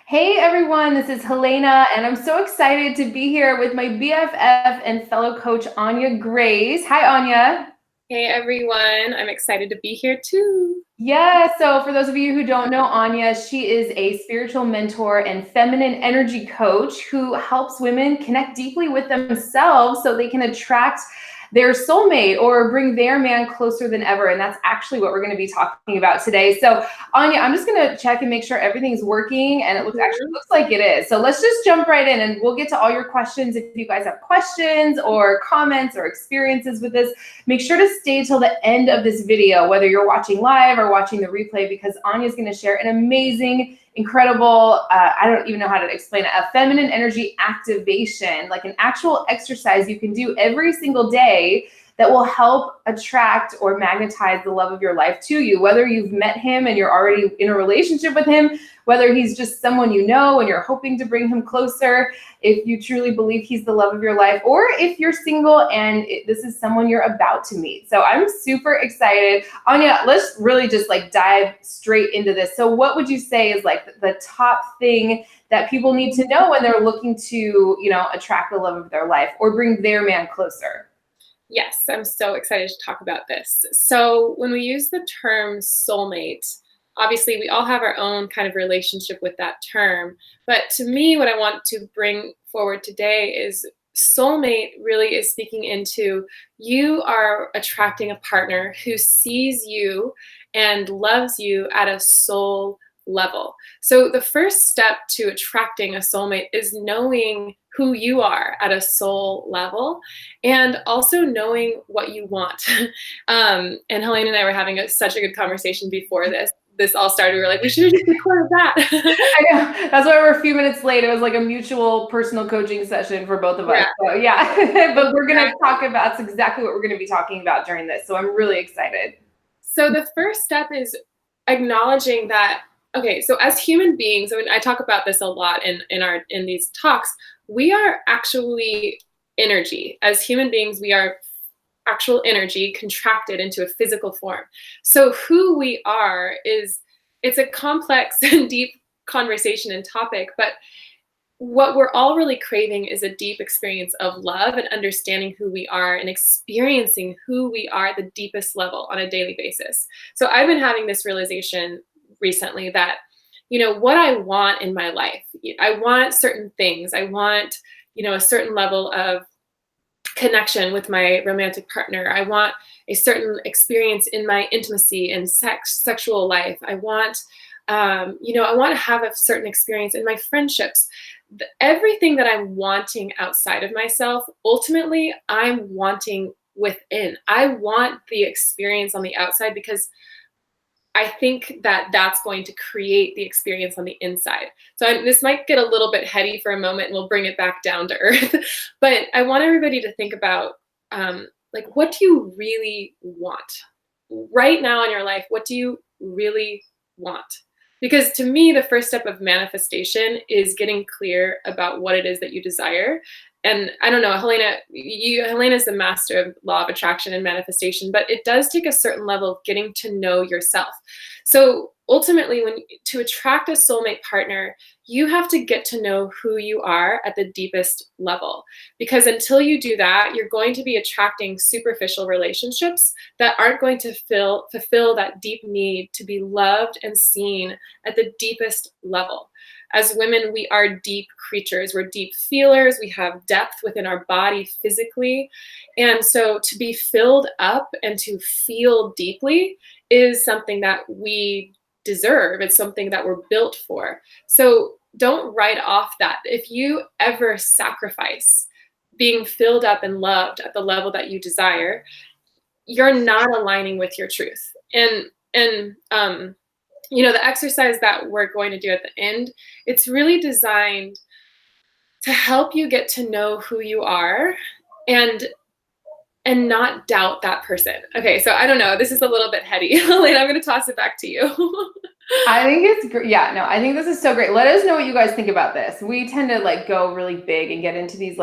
Hey everyone, this is Helena, and I'm so excited to be here with my BFF and fellow coach, Anya Grace. Hi, Anya. Hey everyone, I'm excited to be here too. Yeah, so for those of you who don't know Anya, she is a spiritual mentor and feminine energy coach who helps women connect deeply with themselves so they can attract their soulmate or bring their man closer than ever. And that's actually what we're going to be talking about today. So, Anya, I'm just going to check and make sure everything's working, and it looks like it is. So let's just jump right in, and we'll get to all your questions. If you guys have questions or comments or experiences with this, make sure to stay till the end of this video, whether you're watching live or watching the replay, because Anya's going to share an amazing, incredible, I don't even know how to explain it, a feminine energy activation, like an actual exercise you can do every single day that will help attract or magnetize the love of your life to you, whether you've met him and you're already in a relationship with him, whether he's just someone you know and you're hoping to bring him closer, if you truly believe he's the love of your life, or if you're single and this is someone you're about to meet. So I'm super excited. Anya, let's really just like dive straight into this. So what would you say is like the top thing that people need to know when they're looking to, attract the love of their life or bring their man closer? Yes, I'm so excited to talk about this. So, when we use the term soulmate, obviously we all have our own kind of relationship with that term. But to me, what I want to bring forward today is soulmate really is speaking into you are attracting a partner who sees you and loves you at a soul level. So, the first step to attracting a soulmate is knowing who you are at a soul level and also knowing what you want. And Helene and I were having such a good conversation before this all started. We were like, we should have just recorded that. I know. That's why we're a few minutes late. It was like a mutual personal coaching session for both of us. So yeah, but we're going to talk about, that's exactly what we're going to be talking about during this. So I'm really excited. So the first step is acknowledging that, okay, so as human beings, I mean, I talk about this a lot in these talks, we are actually energy. As human beings, we are actual energy contracted into a physical form. So who we are it's a complex and deep conversation and topic, but what we're all really craving is a deep experience of love and understanding who we are and experiencing who we are at the deepest level on a daily basis. So I've been having this realization recently that, what I want in my life, I want certain things. I want, a certain level of connection with my romantic partner. I want a certain experience in my intimacy and sexual life. I want, I want to have a certain experience in my friendships. Everything that I'm wanting outside of myself, ultimately, I'm wanting within. I want the experience on the outside because I think that that's going to create the experience on the inside. So this might get a little bit heady for a moment and we'll bring it back down to earth. But I want everybody to think about what do you really want right now in your life? What do you really want? Because to me, the first step of manifestation is getting clear about what it is that you desire. And I don't know, Helena is the master of law of attraction and manifestation, but it does take a certain level of getting to know yourself. So ultimately, to attract a soulmate partner, you have to get to know who you are at the deepest level. Because until you do that, you're going to be attracting superficial relationships that aren't going to fulfill that deep need to be loved and seen at the deepest level. As women, we are deep creatures. We're deep feelers. We have depth within our body physically. And so to be filled up and to feel deeply is something that we deserve. It's something that we're built for. So don't write off that. If you ever sacrifice being filled up and loved at the level that you desire, you're not aligning with your truth. And the exercise that we're going to do at the end, it's really designed to help you get to know who you are and not doubt that person. Okay, so I don't know. This is a little bit heady. Elena, I'm going to toss it back to you. I think it's great. Yeah, no, I think this is so great. Let us know what you guys think about this. We tend to go really big and get into these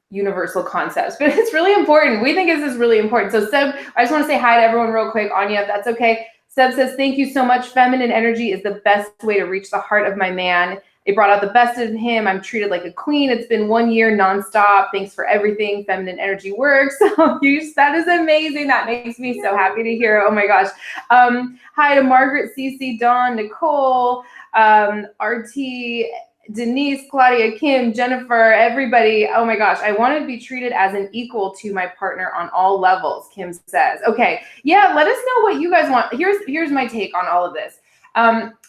universal concepts, but it's really important. We think this is really important. So Seb, I just want to say hi to everyone real quick. Anya, if that's okay. Seb says, thank you so much. Feminine energy is the best way to reach the heart of my man. It brought out the best in him. I'm treated like a queen. It's been 1 year nonstop. Thanks for everything. Feminine energy works. So that is amazing. That makes me so happy to hear. Oh my gosh. Hi to Margaret, Cece, Dawn, Nicole, RT, Denise, Claudia, Kim, Jennifer, everybody. Oh my gosh, I want to be treated as an equal to my partner on all levels, Kim says. Okay, yeah, let us know what you guys want. Here's my take on all of this.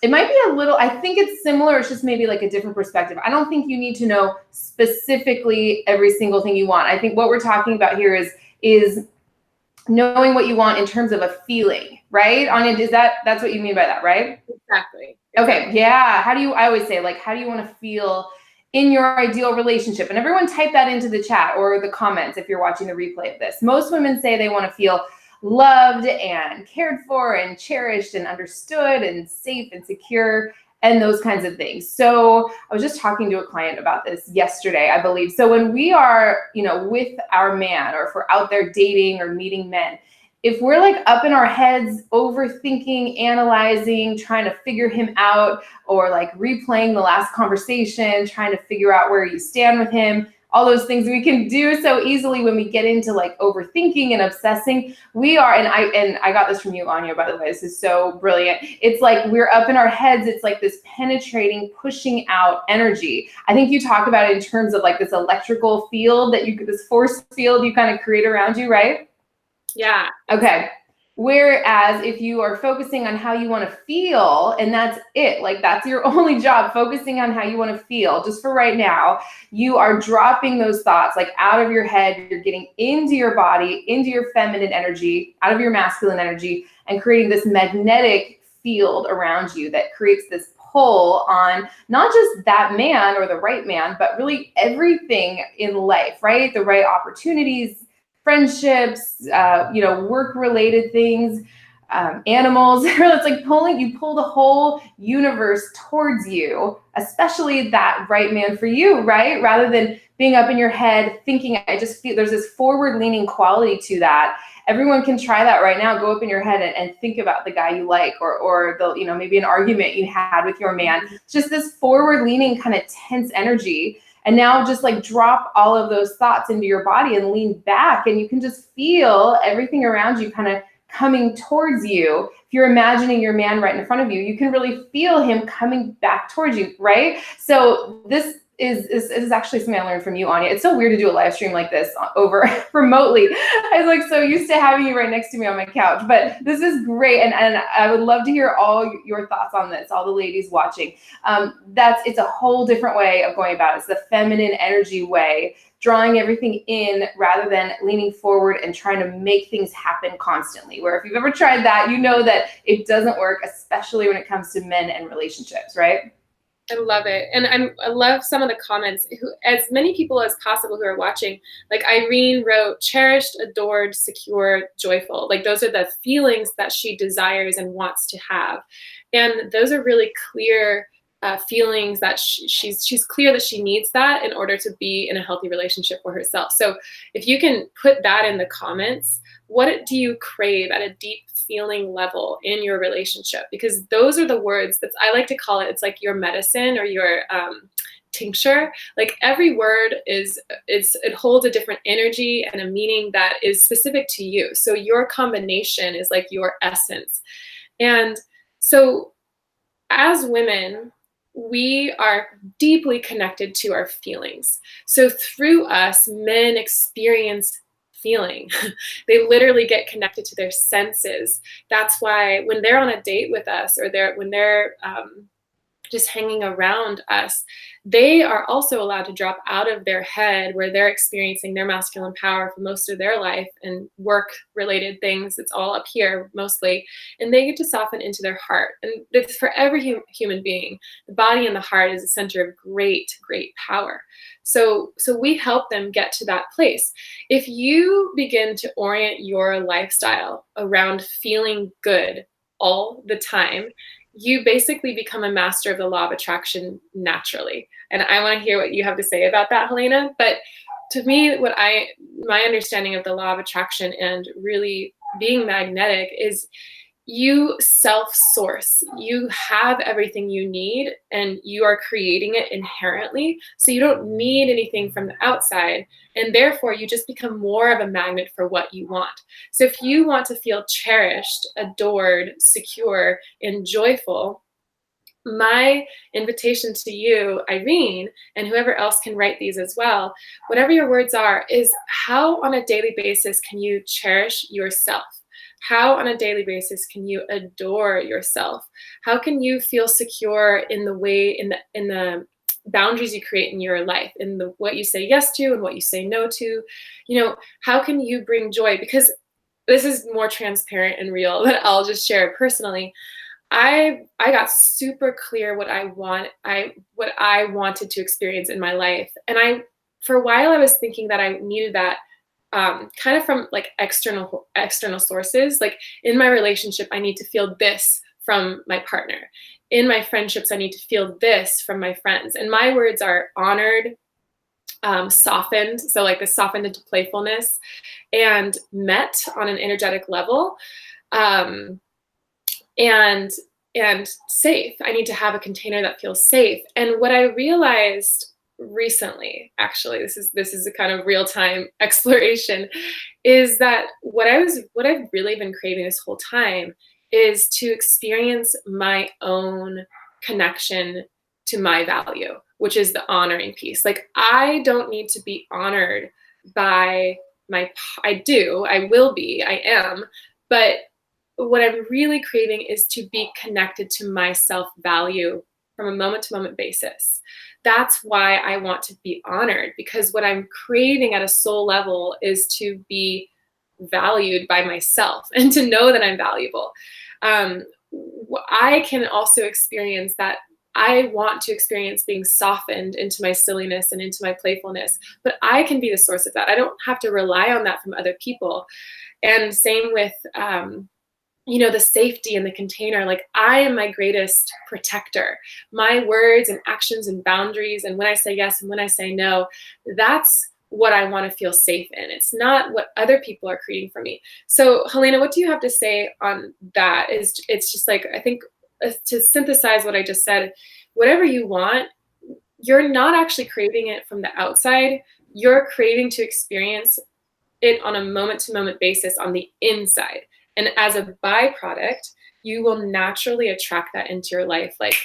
It might be a little, I think it's similar, it's just maybe like a different perspective. I don't think you need to know specifically every single thing you want. I think what we're talking about here is knowing what you want in terms of a feeling, right? Anya, that's what you mean by that, right? Exactly. Okay, yeah. I always say, like, how do you want to feel in your ideal relationship? And everyone type that into the chat or the comments if you're watching the replay of this. Most women say they want to feel loved and cared for and cherished and understood and safe and secure and those kinds of things. So I was just talking to a client about this yesterday, I believe. So when we are, with our man, or if we're out there dating or meeting men, if we're like up in our heads, overthinking, analyzing, trying to figure him out, or like replaying the last conversation, trying to figure out where you stand with him, all those things we can do so easily when we get into like overthinking and obsessing, we are, and I got this from you, Anya, by the way, this is so brilliant. It's like we're up in our heads. It's like this penetrating, pushing out energy. I think you talk about it in terms of like this electrical field this force field you kind of create around you, right? Yeah. Okay. Whereas if you are focusing on how you want to feel, and that's it, like that's your only job, focusing on how you want to feel, just for right now, you are dropping those thoughts like out of your head. You're getting into your body, into your feminine energy, out of your masculine energy, and creating this magnetic field around you that creates this pull on not just that man or the right man, but really everything in life, right? The right opportunities, friendships, work-related things, animals. It's like you pull the whole universe towards you, especially that right man for you, right? Rather than being up in your head thinking. I just feel there's this forward-leaning quality to that. Everyone can try that right now. Go up in your head and think about the guy you like, or the, maybe an argument you had with your man. It's just this forward-leaning kind of tense energy. And now just like drop all of those thoughts into your body and lean back, and you can just feel everything around you kind of coming towards you. If you're imagining your man right in front of you, you can really feel him coming back towards you, right? So this is actually something I learned from you, Anya. It's so weird to do a live stream like this over remotely. I was like so used to having you right next to me on my couch, but this is great. And I would love to hear all your thoughts on this, all the ladies watching. It's a whole different way of going about it. It's the feminine energy way, drawing everything in rather than leaning forward and trying to make things happen constantly. Where if you've ever tried that, you know that it doesn't work, especially when it comes to men and relationships, right? I love it. And I love some of the comments. As many people as possible who are watching, like Irene wrote, cherished, adored, secure, joyful. Like those are the feelings that she desires and wants to have. And those are really clear feelings that she's clear that she needs that in order to be in a healthy relationship for herself. So if you can put that in the comments, what do you crave at a deep feeling level in your relationship? Because those are the words that I like to call it. It's like your medicine or your tincture. Like every word it holds a different energy and a meaning that is specific to you. So your combination is like your essence. And so as women, we are deeply connected to our feelings. So through us, men experience feeling. They literally get connected to their senses. That's why when they're on a date with us, or when they're just hanging around us, they are also allowed to drop out of their head where they're experiencing their masculine power for most of their life and work related things. It's all up here mostly. And they get to soften into their heart. And it's for every human being, the body and the heart is a center of great, great power. So we help them get to that place. If you begin to orient your lifestyle around feeling good all the time, you basically become a master of the law of attraction naturally. And I want to hear what you have to say about that, Helena. But to me, my understanding of the law of attraction and really being magnetic is you self-source. You have everything you need and you are creating it inherently. So you don't need anything from the outside. And therefore, you just become more of a magnet for what you want. So if you want to feel cherished, adored, secure, and joyful, my invitation to you, Irene, and whoever else can write these as well, whatever your words are, is how on a daily basis can you cherish yourself? How on a daily basis can you adore yourself? How can you feel secure in the way, in the boundaries you create in your life, in the what you say yes to and what you say no to? You know, how can you bring joy? Because this is more transparent and real, but I'll just share it personally. I got super clear what I wanted to experience in my life, and for a while I was thinking that I needed that kind of from like external sources. Like in my relationship, I need to feel this from my partner. In my friendships, I need to feel this from my friends. And my words are honored, softened, so like the softened into playfulness, and met on an energetic level. And safe. I need to have a container that feels safe. And what I realized recently, actually, this is a kind of real-time exploration, is that what I've really been craving this whole time is to experience my own connection to my value, which is the honoring piece. Like, I don't need to be honored by I will be, I am, but what I'm really craving is to be connected to my self-value from a moment-to-moment basis. That's why I want to be honored, because what I'm craving at a soul level is to be valued by myself and to know that I'm valuable. I can also experience that. I want to experience being softened into my silliness and into my playfulness, but I can be the source of that. I don't have to rely on that from other people. And same with the safety and the container. Like, I am my greatest protector. My words and actions and boundaries, and when I say yes and when I say no, that's what I want to feel safe in. It's not what other people are creating for me. So Helena, what do you have to say on that? It's just like, I think to synthesize what I just said, whatever you want, you're not actually craving it from the outside. You're craving to experience it on a moment-to-moment basis on the inside. And as a byproduct, you will naturally attract that into your life, like,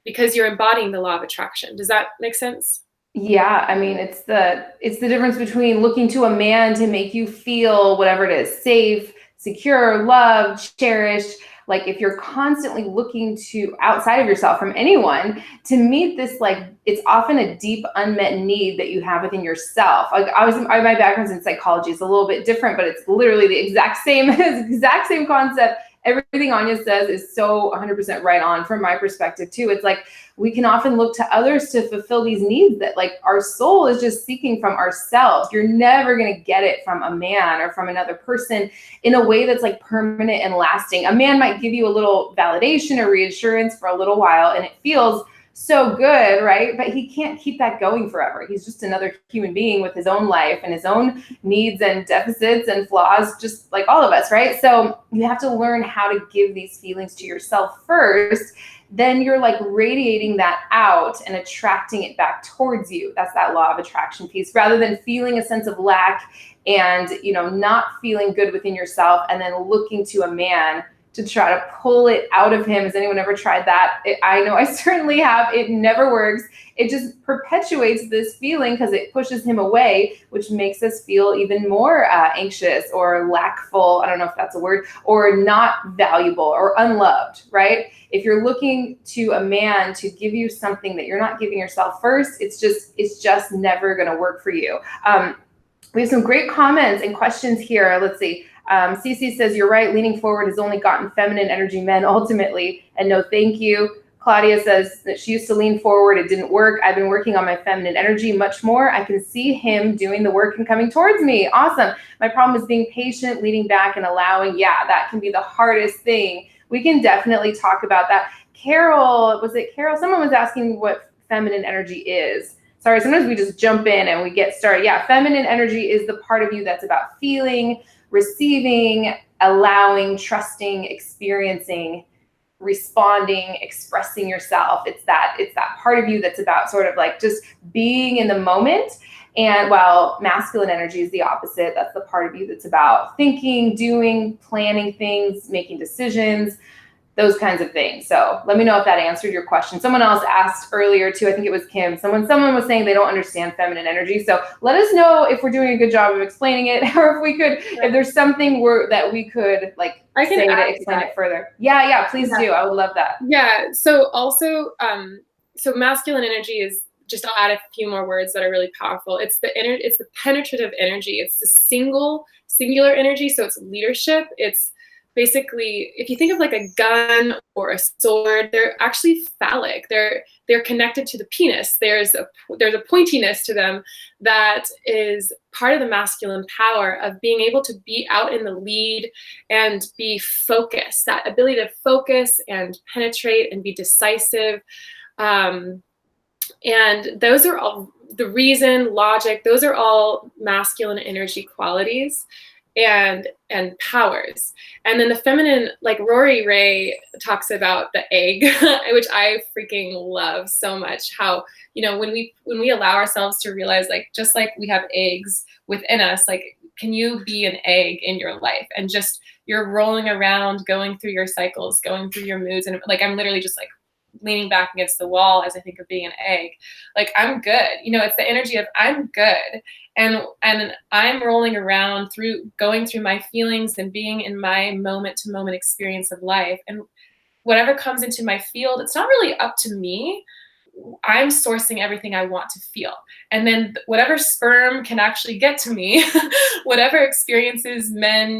because you're embodying the law of attraction. Does that make sense? Yeah, I mean, it's the difference between looking to a man to make you feel whatever it is, safe, secure, loved, cherished. Like, if you're constantly looking to outside of yourself from anyone to meet this, like, it's often a deep unmet need that you have within yourself. Like, my background's in psychology. It's a little bit different, but it's literally the exact same concept. Everything Anya says is so 100% right on from my perspective too. It's like, we can often look to others to fulfill these needs that, like, our soul is just seeking from ourselves. You're never going to get it from a man or from another person in a way that's like permanent and lasting. A man might give you a little validation or reassurance for a little while, and it feels so good, right? But he can't keep that going forever. He's just another human being with his own life and his own needs and deficits and flaws, just like all of us, right? So you have to learn how to give these feelings to yourself first. Then you're like radiating that out and attracting it back towards you. That's that law of attraction piece, rather than feeling a sense of lack and, not feeling good within yourself and then looking to a man to try to pull it out of him. Has anyone ever tried that? I know I certainly have. It never works. It just perpetuates this feeling because it pushes him away, which makes us feel even more anxious or lackful. I don't know if that's a word, or not valuable or unloved, right? If you're looking to a man to give you something that you're not giving yourself first, it's just never going to work for you. We have some great comments and questions here. Let's see. Cece says, you're right, leaning forward has only gotten feminine energy men ultimately, and no thank you. Claudia says that she used to lean forward, it didn't work. I've been working on my feminine energy much more. I can see him doing the work and coming towards me. Awesome. My problem is being patient, leaning back and allowing. Yeah, that can be the hardest thing. We can definitely talk about that. Carol, was it Carol? Someone was asking what feminine energy is. Sorry, sometimes we just jump in and we get started. Yeah, feminine energy is the part of you that's about feeling, receiving, allowing, trusting, experiencing, responding, expressing yourself. It's that part of you that's about sort of like just being in the moment. And while masculine energy is the opposite, that's the part of you that's about thinking, doing, planning things, making decisions, those kinds of things. So let me know if that answered your question. Someone else asked earlier too, I think it was Kim, someone was saying they don't understand feminine energy. So let us know if we're doing a good job of explaining it, or if we could, if there's something that we could like say to explain it further. Yeah, please do. I would love that. Yeah. So also, so masculine energy is, just I'll add a few more words that are really powerful. It's the penetrative energy. It's the singular energy. So it's leadership. It's basically, if you think of like a gun or a sword, they're actually phallic. They're connected to the penis. There's a pointiness to them that is part of the masculine power of being able to be out in the lead and be focused. That ability to focus and penetrate and be decisive. And those are all the reason, logic, those are all masculine energy qualities and powers. And then the feminine, like Rory Ray talks about the egg, which I freaking love so much. How, you know, when we allow ourselves to realize, like, just like we have eggs within us, like, can you be an egg in your life and just you're rolling around, going through your cycles, going through your moods, and like I'm literally just like leaning back against the wall as I think of being an egg. Like, I'm good. You know, it's the energy of I'm good. And I'm rolling around going through my feelings and being in my moment to moment experience of life. And whatever comes into my field, it's not really up to me. I'm sourcing everything I want to feel. And then whatever sperm can actually get to me, whatever experiences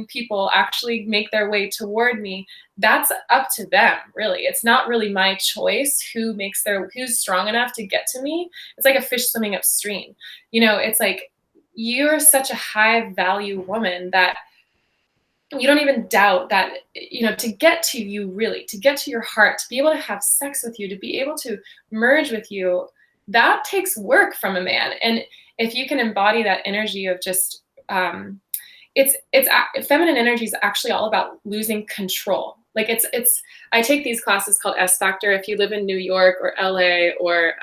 people actually make their way toward me, that's up to them, really. It's not really my choice who's strong enough to get to me. It's like a fish swimming upstream. You know, it's like, you're such a high value woman that you don't even doubt that, you know, to get to you, really, to get to your heart, to be able to have sex with you, to be able to merge with you, that takes work from a man. And if you can embody that energy of just, feminine energy is actually all about losing control. Like I take these classes called S Factor. If you live in New York or LA or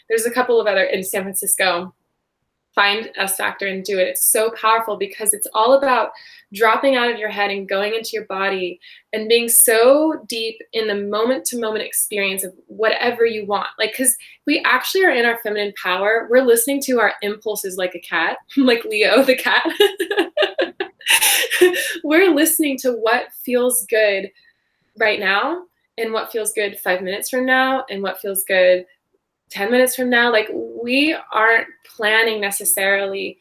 there's a couple of other in San Francisco, find S Factor and do it. It's so powerful because it's all about dropping out of your head and going into your body and being so deep in the moment to moment experience of whatever you want. Like, because we actually are in our feminine power. We're listening to our impulses like a cat, like Leo, the cat. We're listening to what feels good right now and what feels good 5 minutes from now and what feels good 10 minutes from now. Like, we aren't planning necessarily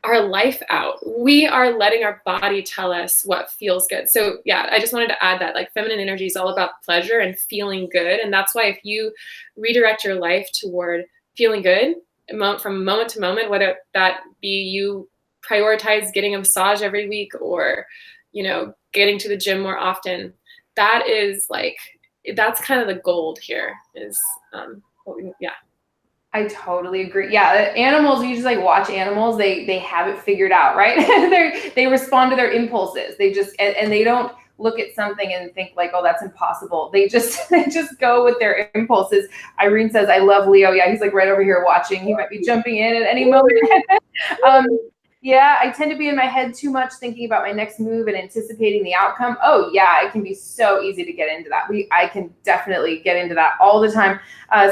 our life out. We are letting our body tell us what feels good. So yeah, I just wanted to add that, like, feminine energy is all about pleasure and feeling good. And that's why if you redirect your life toward feeling good from moment to moment, whether that be you prioritize getting a massage every week or, you know, getting to the gym more often, that's kind of the gold here is, yeah. I totally agree. Yeah, animals, you just like watch animals, they have it figured out, right? They respond to their impulses. They just and they don't look at something and think like, oh, that's impossible. They just go with their impulses. Irene says, I love Leo. Yeah, he's like right over here watching. He might be jumping in at any moment. Yeah, I tend to be in my head too much, thinking about my next move and anticipating the outcome. Oh yeah, it can be so easy to get into that. I can definitely get into that all the time.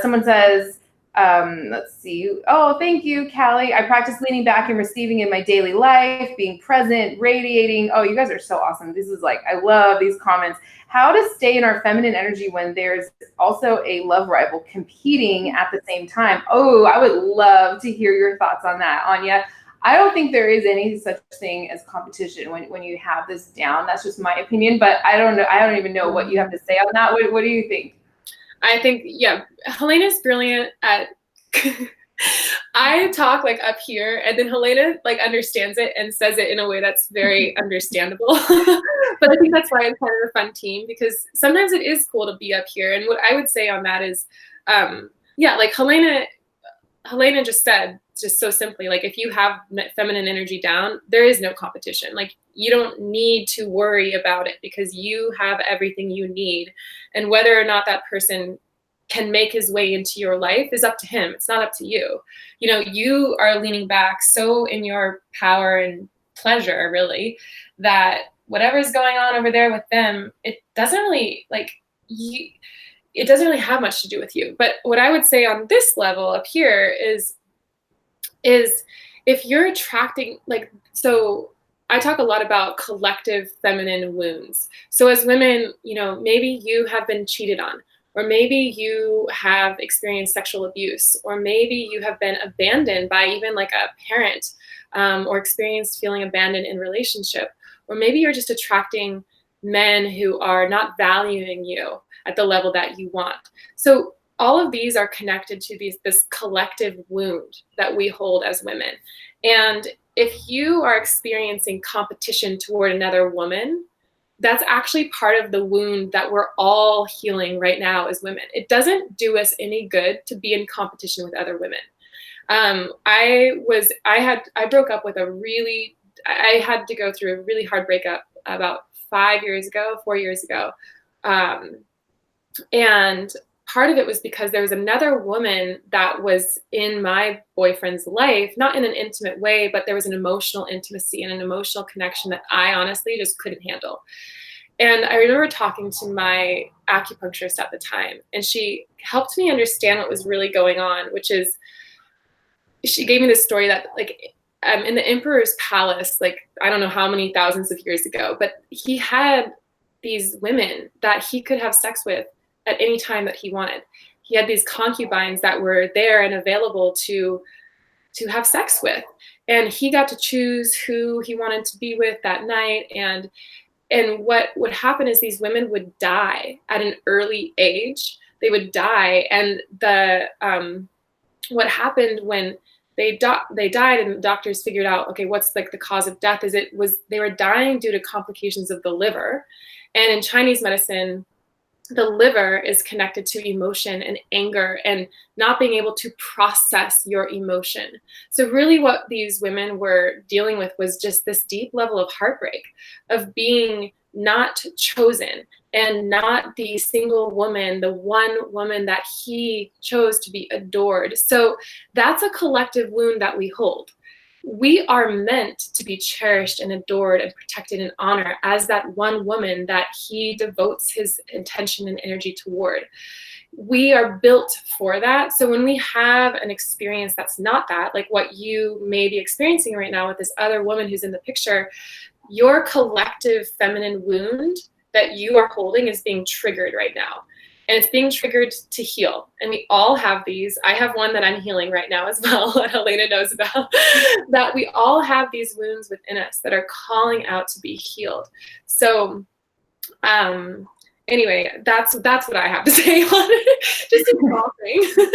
Someone says, let's see. Oh, thank you, Callie. I practice leaning back and receiving in my daily life, being present, radiating. Oh, you guys are so awesome. This is like, I love these comments. How to stay in our feminine energy when there's also a love rival competing at the same time. Oh, I would love to hear your thoughts on that, Anya. I don't think there is any such thing as competition when you have this down. That's just my opinion, but I don't know. I don't even know what you have to say on that. What do you think? I think, yeah, Helena's brilliant at, I talk like up here and then Helena like understands it and says it in a way that's very understandable. But I think that's why it's kind of a fun team, because sometimes it is cool to be up here. And what I would say on that is, yeah, like Helena just said, just so simply, like, if you have feminine energy down, there is no competition. Like, you don't need to worry about it because you have everything you need. And whether or not that person can make his way into your life is up to him. It's not up to you. You know, you are leaning back so in your power and pleasure, really, that whatever's going on over there with them, it doesn't really it doesn't really have much to do with you. But what I would say on this level up here is if you're attracting, so I talk a lot about collective feminine wounds. So as women, you know, maybe you have been cheated on, or maybe you have experienced sexual abuse, or maybe you have been abandoned by even like a parent, or experienced feeling abandoned in relationship, or maybe you're just attracting men who are not valuing you at the level that you want. So all of these are connected to this collective wound that we hold as women. And if you are experiencing competition toward another woman, that's actually part of the wound that we're all healing right now as women. It doesn't do us any good to be in competition with other women. I broke up with I had to go through a really hard breakup about 4 years ago. And part of it was because there was another woman that was in my boyfriend's life, not in an intimate way, but there was an emotional intimacy and an emotional connection that I honestly just couldn't handle. And I remember talking to my acupuncturist at the time, and she helped me understand what was really going on, which is she gave me this story that in the emperor's palace, I don't know how many thousands of years ago, but he had these women that he could have sex with at any time that he wanted. He had these concubines that were there and available to have sex with. And he got to choose who he wanted to be with that night. And what would happen is these women would die at an early age. They would die. And what happened when they died and the doctors figured out, okay, what's the cause of death, is they were dying due to complications of the liver. And in Chinese medicine, the liver is connected to emotion and anger and not being able to process your emotion. So really what these women were dealing with was just this deep level of heartbreak of being not chosen and not the single woman, the one woman that he chose to be adored. So that's a collective wound that we hold. We are meant to be cherished and adored and protected and honored as that one woman that he devotes his intention and energy toward. We are built for that. So when we have an experience that's not that, like what you may be experiencing right now with this other woman who's in the picture, your collective feminine wound that you are holding is being triggered right now. And it's being triggered to heal. And we all have these. I have one that I'm healing right now as well, that Helena knows about, that we all have these wounds within us that are calling out to be healed. So anyway, that's what I have to say on it. Just a small thing.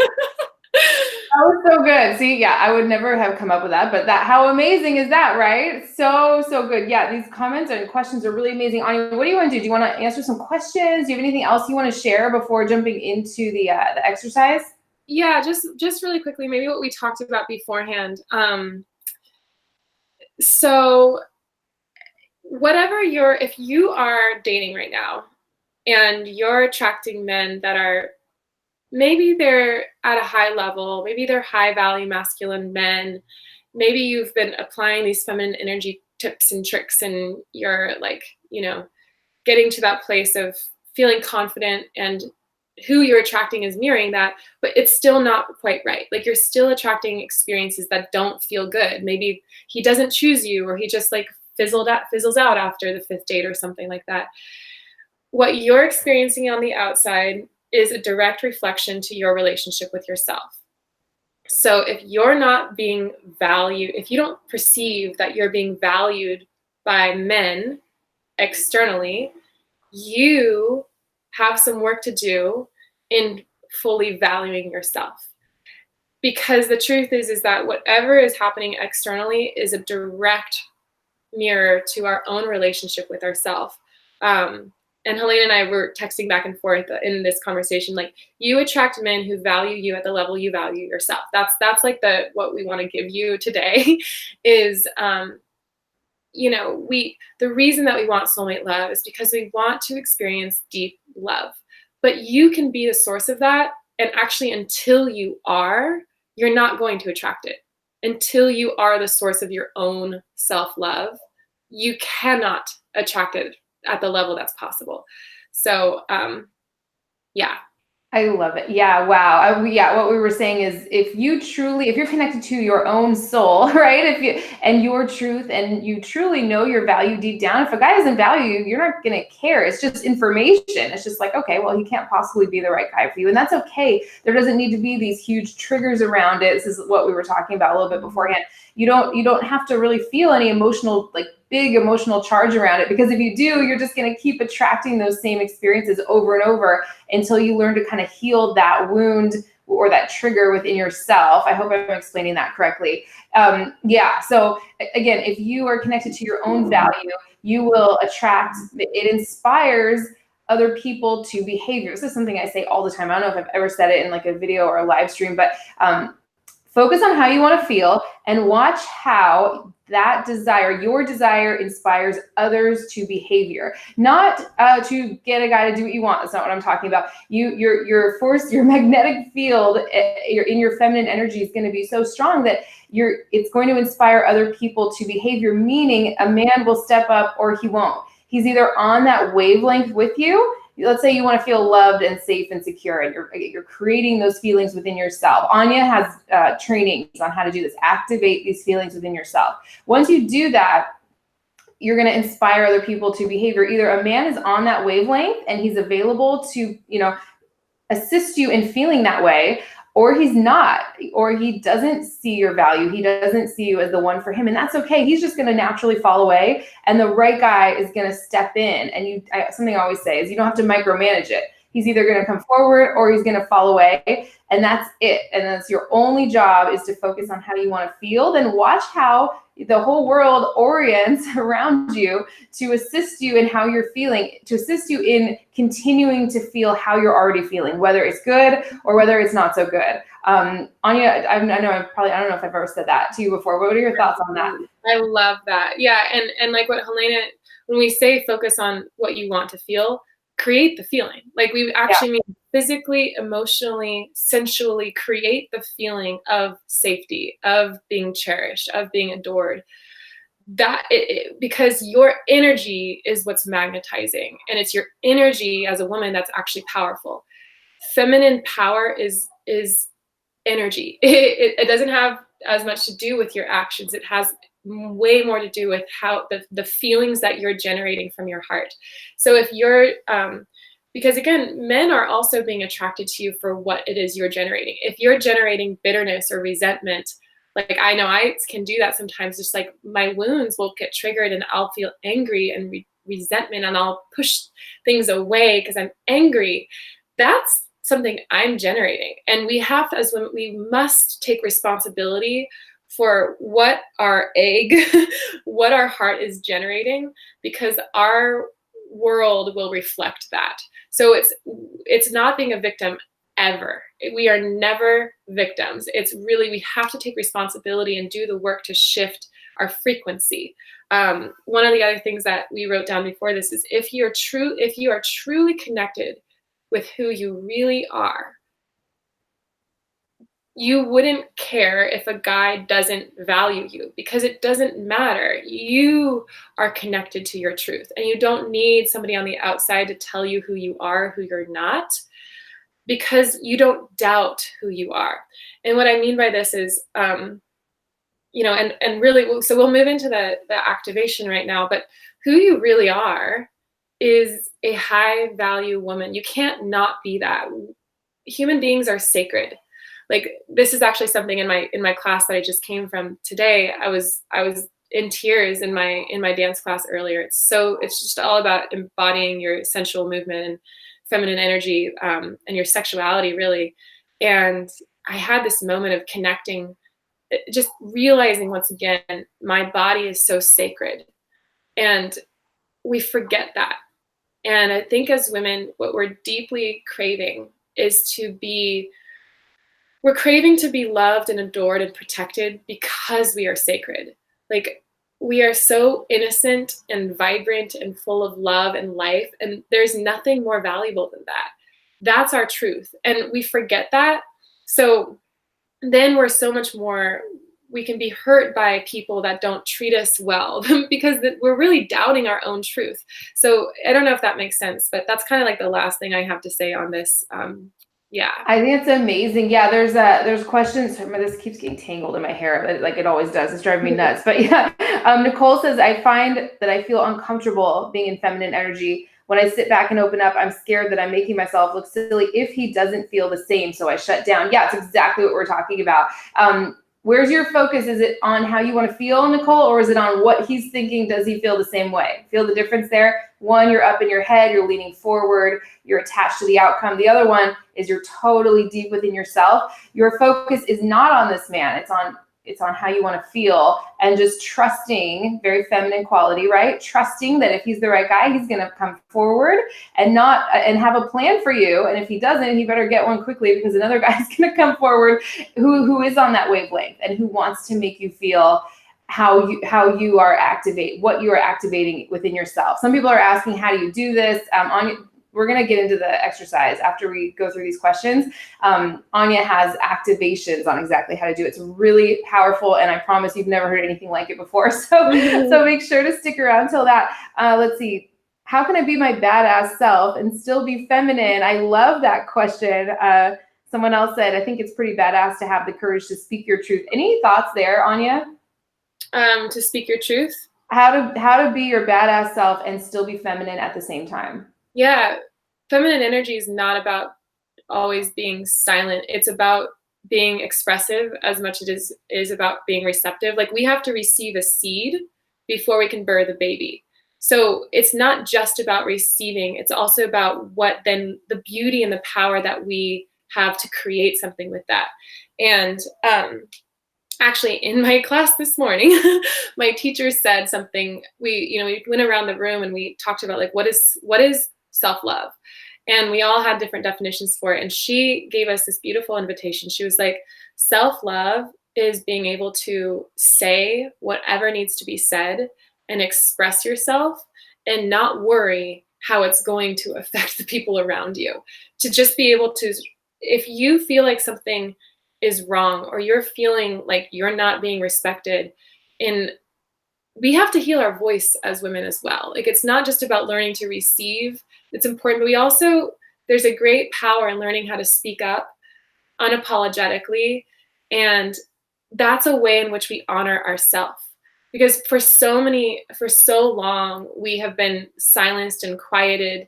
That was so good. See, yeah, I would never have come up with that, but how amazing is that, right? So good. Yeah, these comments and questions are really amazing. Anya, what do you want to do? Do you want to answer some questions? Do you have anything else you want to share before jumping into the exercise? Yeah, just really quickly, maybe what we talked about beforehand. So if you are dating right now and you're attracting men that are, maybe they're at a high level, maybe they're high value masculine men, maybe you've been applying these feminine energy tips and tricks and you're getting to that place of feeling confident and who you're attracting is mirroring that, but it's still not quite right. You're still attracting experiences that don't feel good. Maybe he doesn't choose you, or he just fizzles out after the 5th date or something like that. What you're experiencing on the outside is a direct reflection to your relationship with yourself. So if you're not being valued, if you don't perceive that you're being valued by men externally, you have some work to do in fully valuing yourself. Because the truth is that whatever is happening externally is a direct mirror to our own relationship with ourselves. And Helena and I were texting back and forth in this conversation, you attract men who value you at the level you value yourself. That's what we want to give you today is the reason that we want soulmate love is because we want to experience deep love. But you can be the source of that. And actually, until you are, you're not going to attract it. Until you are the source of your own self-love, you cannot attract it at the level that's possible. So, yeah. I love it. Yeah. Wow. Yeah. What we were saying is if you're connected to your own soul, right? And your truth, and you truly know your value deep down, if a guy doesn't value you, you're not going to care. It's just information. It's just like, okay, well, he can't possibly be the right guy for you. And that's okay. There doesn't need to be these huge triggers around it. This is what we were talking about a little bit beforehand. You don't have to really feel any emotional, like big emotional charge around it, because if you do, you're just going to keep attracting those same experiences over and over until you learn to kind of heal that wound or that trigger within yourself. I hope I'm explaining that correctly. Yeah. So again, if you are connected to your own value, you will attract, it inspires other people to behavior. This is something I say all the time. I don't know if I've ever said it in like a video or a live stream, but focus on how you want to feel and watch how that desire, your desire, inspires others to behavior. Not to get a guy to do what you want. That's not what I'm talking about. Your force, your magnetic field, in your feminine energy is going to be so strong that it's going to inspire other people to behavior. Meaning, a man will step up or he won't. He's either on that wavelength with you. Let's say you want to feel loved and safe and secure, and you're creating those feelings within yourself. Anya has trainings on how to do this. Activate these feelings within yourself. Once you do that, you're going to inspire other people to behavior. Either a man is on that wavelength and he's available to, assist you in feeling that way, or he's not, or he doesn't see your value. He doesn't see you as the one for him. And that's okay. He's just going to naturally fall away. And the right guy is going to step in. And something I always say is you don't have to micromanage it. He's either going to come forward or he's going to fall away. And that's it. And that's your only job, is to focus on how you want to feel. Then watch how the whole world orients around you to assist you in how you're feeling, to assist you in continuing to feel how you're already feeling, whether it's good or whether it's not so good. Anya, I don't know if I've ever said that to you before. What are your thoughts on that? I love that. Yeah. And like what Helena, when we say focus on what you want to feel, create the feeling. Like we actually mean physically, emotionally, sensually create the feeling of safety, of being cherished, of being adored. Because your energy is what's magnetizing, and it's your energy as a woman that's actually powerful. Feminine power is energy. It doesn't have as much to do with your actions. It has way more to do with how the feelings that you're generating from your heart. So if you're because again, men are also being attracted to you for what it is you're generating. If you're generating bitterness or resentment, like I know I can do that sometimes, just like my wounds will get triggered and I'll feel angry and resentment, and I'll push things away because I'm angry. That's something I'm generating. And we have to, as women, we must take responsibility for what our what our heart is generating, because our world will reflect that. So it's not being a victim ever. We are never victims. It's really, we have to take responsibility and do the work to shift our frequency. One of the other things that we wrote down before this is if you are truly connected with who you really are, you wouldn't care if a guy doesn't value you, because it doesn't matter. You are connected to your truth, and you don't need somebody on the outside to tell you who you are, who you're not, because you don't doubt who you are. And what I mean by this is, and really, so we'll move into the activation right now, but who you really are is a high value woman. You can't not be that. Human beings are sacred. Like, this is actually something in my class that I just came from today. I was in tears in my dance class earlier. It's just all about embodying your sensual movement and feminine energy, and your sexuality, really. And I had this moment of connecting, just realizing once again, my body is so sacred, and we forget that. And I think as women, what we're deeply craving is we're craving to be loved and adored and protected because we are sacred. Like, we are so innocent and vibrant and full of love and life, and there's nothing more valuable than that. That's our truth, and we forget that. So then we're so much more, we can be hurt by people that don't treat us well because we're really doubting our own truth. So I don't know if that makes sense, but that's kind of like the last thing I have to say on this. Yeah. I think it's amazing. Yeah, there's questions. This keeps getting tangled in my hair, but like it always does. It's driving me nuts. But yeah, Nicole says, I find that I feel uncomfortable being in feminine energy. When I sit back and open up, I'm scared that I'm making myself look silly if he doesn't feel the same. So I shut down. Yeah, it's exactly what we're talking about. Where's your focus? Is it on how you want to feel, Nicole, or is it on what he's thinking? Does he feel the same way? Feel the difference there? One, you're up in your head, you're leaning forward, you're attached to the outcome. The other one is you're totally deep within yourself. Your focus is not on this man. It's on how you want to feel, and just trusting, very feminine quality, right? Trusting that if he's the right guy, he's going to come forward and have a plan for you. And if he doesn't, he better get one quickly, because another guy's going to come forward who is on that wavelength and who wants to make you feel how you are what you are activating within yourself. Some people are asking, how do you do this? We're going to get into the exercise after we go through these questions. Anya has activations on exactly how to do it. It's really powerful, and I promise you've never heard anything like it before. So make sure to stick around till that. Let's see. How can I be my badass self and still be feminine? I love that question. Someone else said, I think it's pretty badass to have the courage to speak your truth. Any thoughts there, Anya? To speak your truth? How to be your badass self and still be feminine at the same time? Yeah, feminine energy is not about always being silent. It's about being expressive as much as it is about being receptive. Like, we have to receive a seed before we can birth a baby. So it's not just about receiving. It's also about what then the beauty and the power that we have to create something with that. And actually, in my class this morning, my teacher said something. We went around the room and we talked about, like, what is self-love, and we all had different definitions for it. And she gave us this beautiful invitation. She was like, self-love is being able to say whatever needs to be said and express yourself and not worry how it's going to affect the people around you. To just be able to, if you feel like something is wrong, or you're feeling like you're not being respected, and we have to heal our voice as women as well. Like, it's not just about learning to receive. It's important, but there's a great power in learning how to speak up unapologetically. And that's a way in which we honor ourselves. Because for so long, we have been silenced and quieted.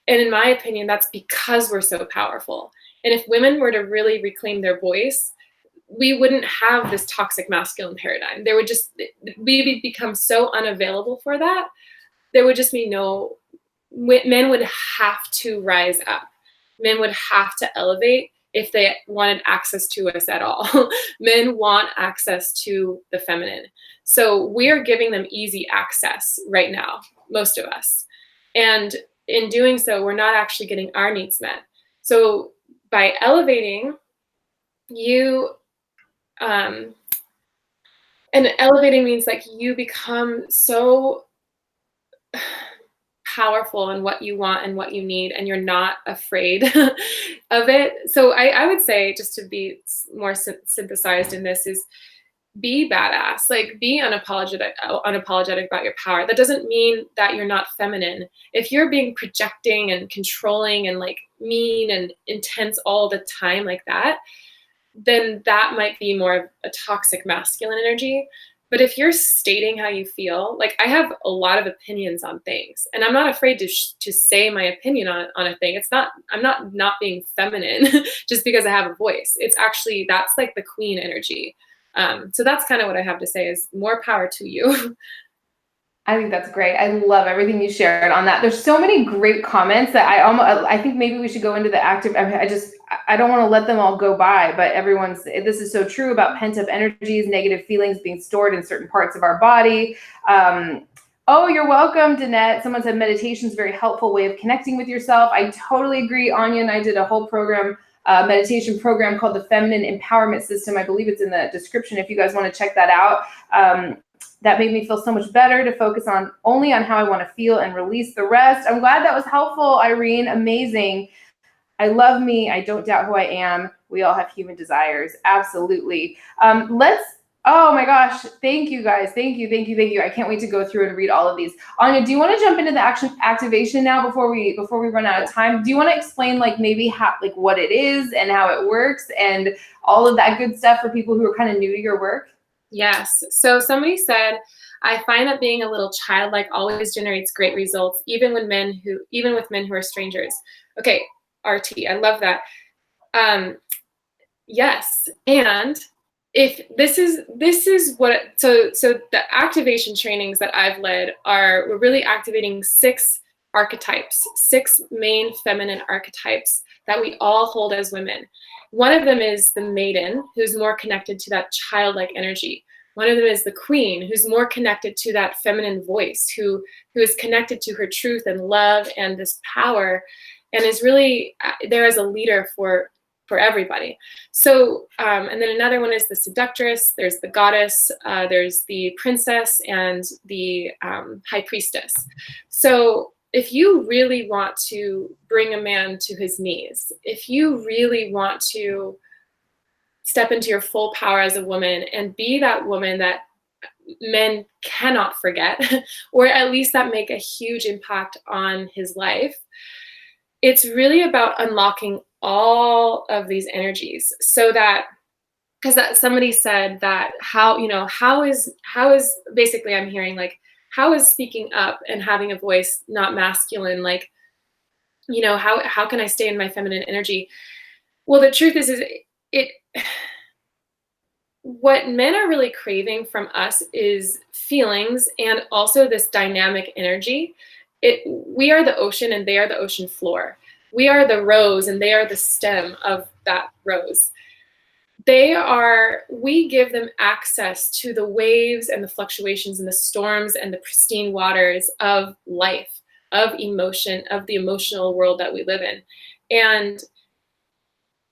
And in my opinion, that's because we're so powerful. And if women were to really reclaim their voice, we wouldn't have this toxic masculine paradigm. We become so unavailable for that. There would just be men would have to rise up. Men would have to elevate if they wanted access to us at all. Men want access to the feminine. So we are giving them easy access right now, most of us. And in doing so, we're not actually getting our needs met. So by elevating, and elevating means, like, you become so powerful in what you want and what you need, and you're not afraid of it. So I would say, just to be more synthesized in this, is be badass. Like, be unapologetic about your power. That doesn't mean that you're not feminine. If you're being projecting and controlling and, like, mean and intense all the time like that, then that might be more of a toxic masculine energy. But if you're stating how you feel, like, I have a lot of opinions on things, and I'm not afraid to say my opinion on a thing. I'm not being feminine just because I have a voice. It's actually, that's like the queen energy. So that's kind of what I have to say, is more power to you. I think that's great. I love everything you shared on that. There's so many great comments that I think maybe we should go into the active. I don't want to let them all go by, but this is so true about pent up energies, negative feelings being stored in certain parts of our body. Oh, you're welcome, Danette. Someone said meditation is a very helpful way of connecting with yourself. I totally agree. Anya and I did a whole meditation program called the Feminine Empowerment System. I believe it's in the description if you guys want to check that out. That made me feel so much better to focus on only on how I want to feel and release the rest. I'm glad that was helpful, Irene. Amazing. I love me. I don't doubt who I am. We all have human desires. Absolutely. Oh my gosh. Thank you guys. Thank you. Thank you. Thank you. I can't wait to go through and read all of these. Anya, do you want to jump into the activation now before we run out of time? Do you want to explain like maybe how, like what it is and how it works and all of that good stuff for people who are kind of new to your work? Yes. So somebody said, I find that being a little childlike always generates great results, even with men who are strangers. Okay, RT, I love that. Yes, and if this is what so the activation trainings that I've led we're really activating 6 archetypes, 6 main feminine archetypes that we all hold as women. One of them is the maiden, who's more connected to that childlike energy. One of them is the queen, who's more connected to that feminine voice, who is connected to her truth and love and this power, and is really there as a leader for everybody. So, and then another one is the seductress. There's the goddess. There's the princess and the high priestess. So if you really want to bring a man to his knees, if you really want to step into your full power as a woman and be that woman that men cannot forget, or at least that make a huge impact on his life, it's really about unlocking all of these energies so that, because that somebody said that how is basically I'm hearing like, how is speaking up and having a voice not masculine? Like, how can I stay in my feminine energy? Well, the truth is what men are really craving from us is feelings and also this dynamic energy. We are the ocean and they are the ocean floor. We are the rose and they are the stem of that rose. We give them access to the waves and the fluctuations and the storms and the pristine waters of life, of emotion, of the emotional world that we live in. And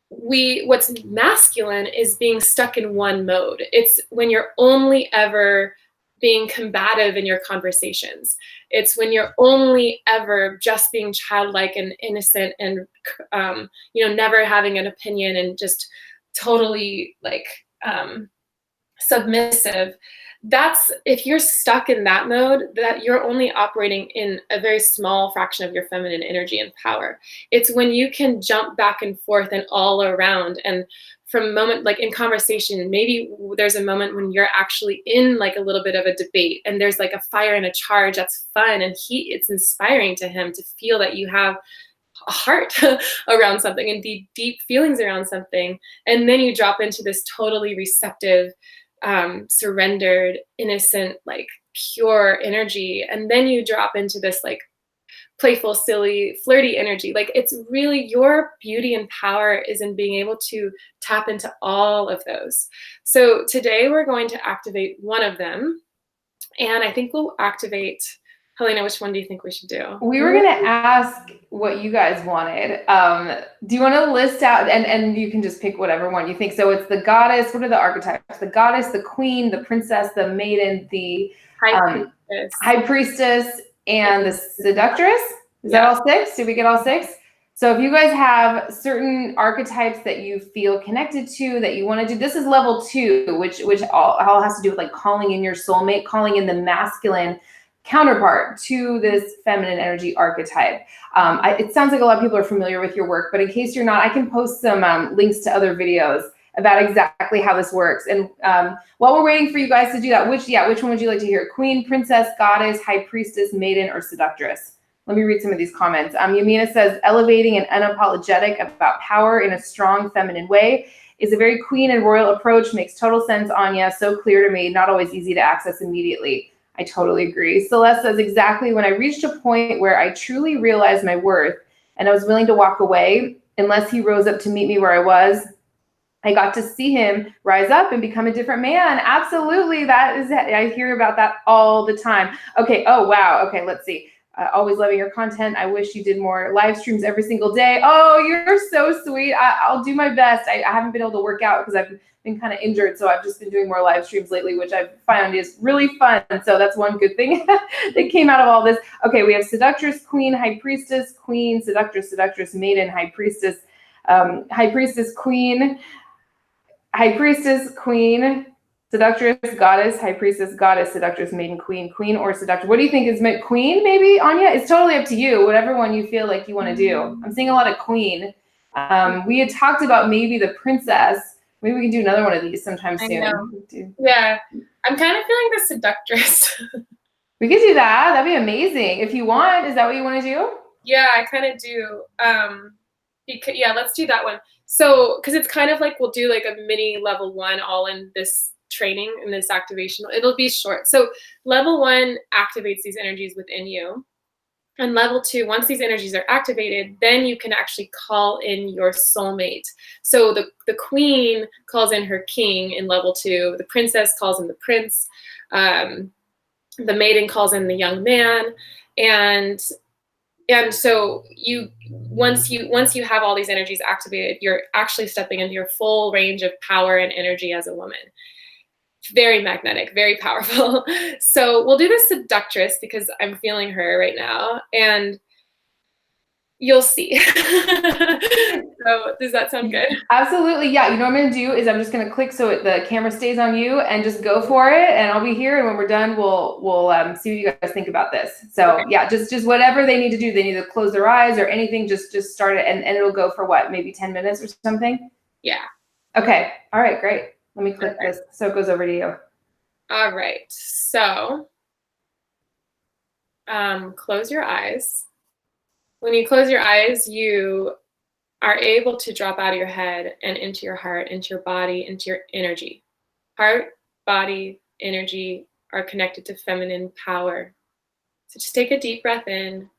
what's masculine is being stuck in one mode. It's when you're only ever being combative in your conversations. It's when you're only ever just being childlike and innocent and never having an opinion and just totally like submissive. That's, if you're stuck in that mode, that you're only operating in a very small fraction of your feminine energy and power. It's when you can jump back and forth and all around, and from moment, like in conversation, maybe there's a moment when you're actually in like a little bit of a debate and there's like a fire and a charge that's fun, and it's inspiring to him to feel that you have a heart around something and deep feelings around something. And then you drop into this totally receptive, surrendered, innocent, like pure energy. And then you drop into this like playful, silly, flirty energy. Like, it's really, your beauty and power is in being able to tap into all of those. So today we're going to activate one of them. And I think we'll activate, Helena, which one do you think we should do? We were going to ask what you guys wanted. Do you want to list out, and you can just pick whatever one you think. So it's the goddess. What are the archetypes? The goddess, the queen, the princess, the maiden, the high priestess, and the seductress. Is that all 6? Did we get all 6? So if you guys have certain archetypes that you feel connected to, that you want to do, this is level 2, which all has to do with like calling in your soulmate, calling in the masculine counterpart to this feminine energy archetype. It sounds like a lot of people are familiar with your work, but in case you're not, I can post some links to other videos about exactly how this works. And while we're waiting for you guys to do that, which one would you like to hear? Queen, princess, goddess, high priestess, maiden, or seductress? Let me read some of these comments. Yamina says, elevating and unapologetic about power in a strong feminine way is a very queen and royal approach. Makes total sense, Anya. So clear to me. Not always easy to access immediately. I totally agree. Celeste says, exactly, when I reached a point where I truly realized my worth and I was willing to walk away unless he rose up to meet me where I was, I got to see him rise up and become a different man. Absolutely. I hear about that all the time. Okay. Oh, wow. Okay. Let's see. Always loving your content. I wish you did more live streams every single day. Oh, you're so sweet. I'll do my best. I haven't been able to work out because I've been kind of injured, so I've just been doing more live streams lately, which I found is really fun. So that's one good thing that came out of all this. Okay, we have Seductress, Queen, High Priestess, Queen, Seductress, Seductress, Maiden, High Priestess, High Priestess, Queen, High Priestess, Queen, Seductress, Goddess, High Priestess, Goddess, Seductress, Maiden, Queen, Queen, or Seductress. What do you think is meant? Queen, maybe, Anya? It's totally up to you, whatever one you feel like you want to do. I'm seeing a lot of Queen. We had talked about maybe the Princess. Maybe we can do another one of these sometime soon. I know. Yeah. I'm kind of feeling the Seductress. We could do that. That'd be amazing. If you want, is that what you want to do? Yeah, I kind of do. Yeah, let's do that one. So, because it's kind of like we'll do like a mini level 1 all in this training and this activation. It'll be short. So level 1 activates these energies within you. And level 2, once these energies are activated, then you can actually call in your soulmate. So the queen calls in her king in level 2. The princess calls in the prince. The maiden calls in the young man. And so once you have all these energies activated, you're actually stepping into your full range of power and energy as a woman. Very magnetic, very powerful. So we'll do the Seductress because I'm feeling her right now, and you'll see. So does that sound good? Absolutely, yeah. You know what I'm gonna do is I'm just gonna click so the camera stays on you and just go for it, and I'll be here. And when we're done, we'll see what you guys think about this. So okay. Yeah, just whatever they need to do. They need to close their eyes or anything. Just start it, and it'll go for what, maybe 10 minutes or something. Yeah. Okay. All right. Great. Let me click this so it goes over to you. All right. So close your eyes. When you close your eyes, you are able to drop out of your head and into your heart, into your body, into your energy. Heart, body, energy are connected to feminine power. So just take a deep breath in.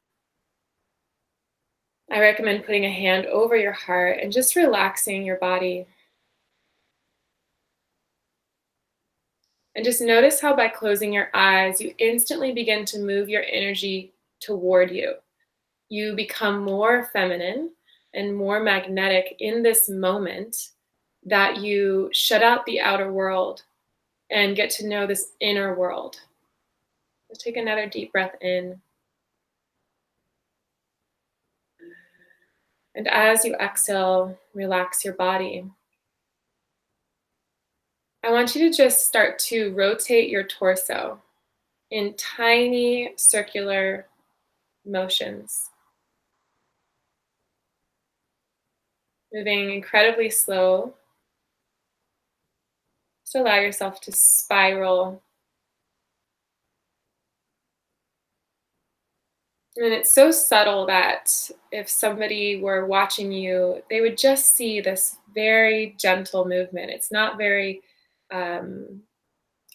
I recommend putting a hand over your heart and just relaxing your body. And just notice how by closing your eyes, you instantly begin to move your energy toward you. You become more feminine and more magnetic in this moment, that you shut out the outer world and get to know this inner world. Let's take another deep breath in. And as you exhale, relax your body. I want you to just start to rotate your torso in tiny circular motions. Moving incredibly slow. Just allow yourself to spiral. And it's so subtle that if somebody were watching you, they would just see this very gentle movement. It's not very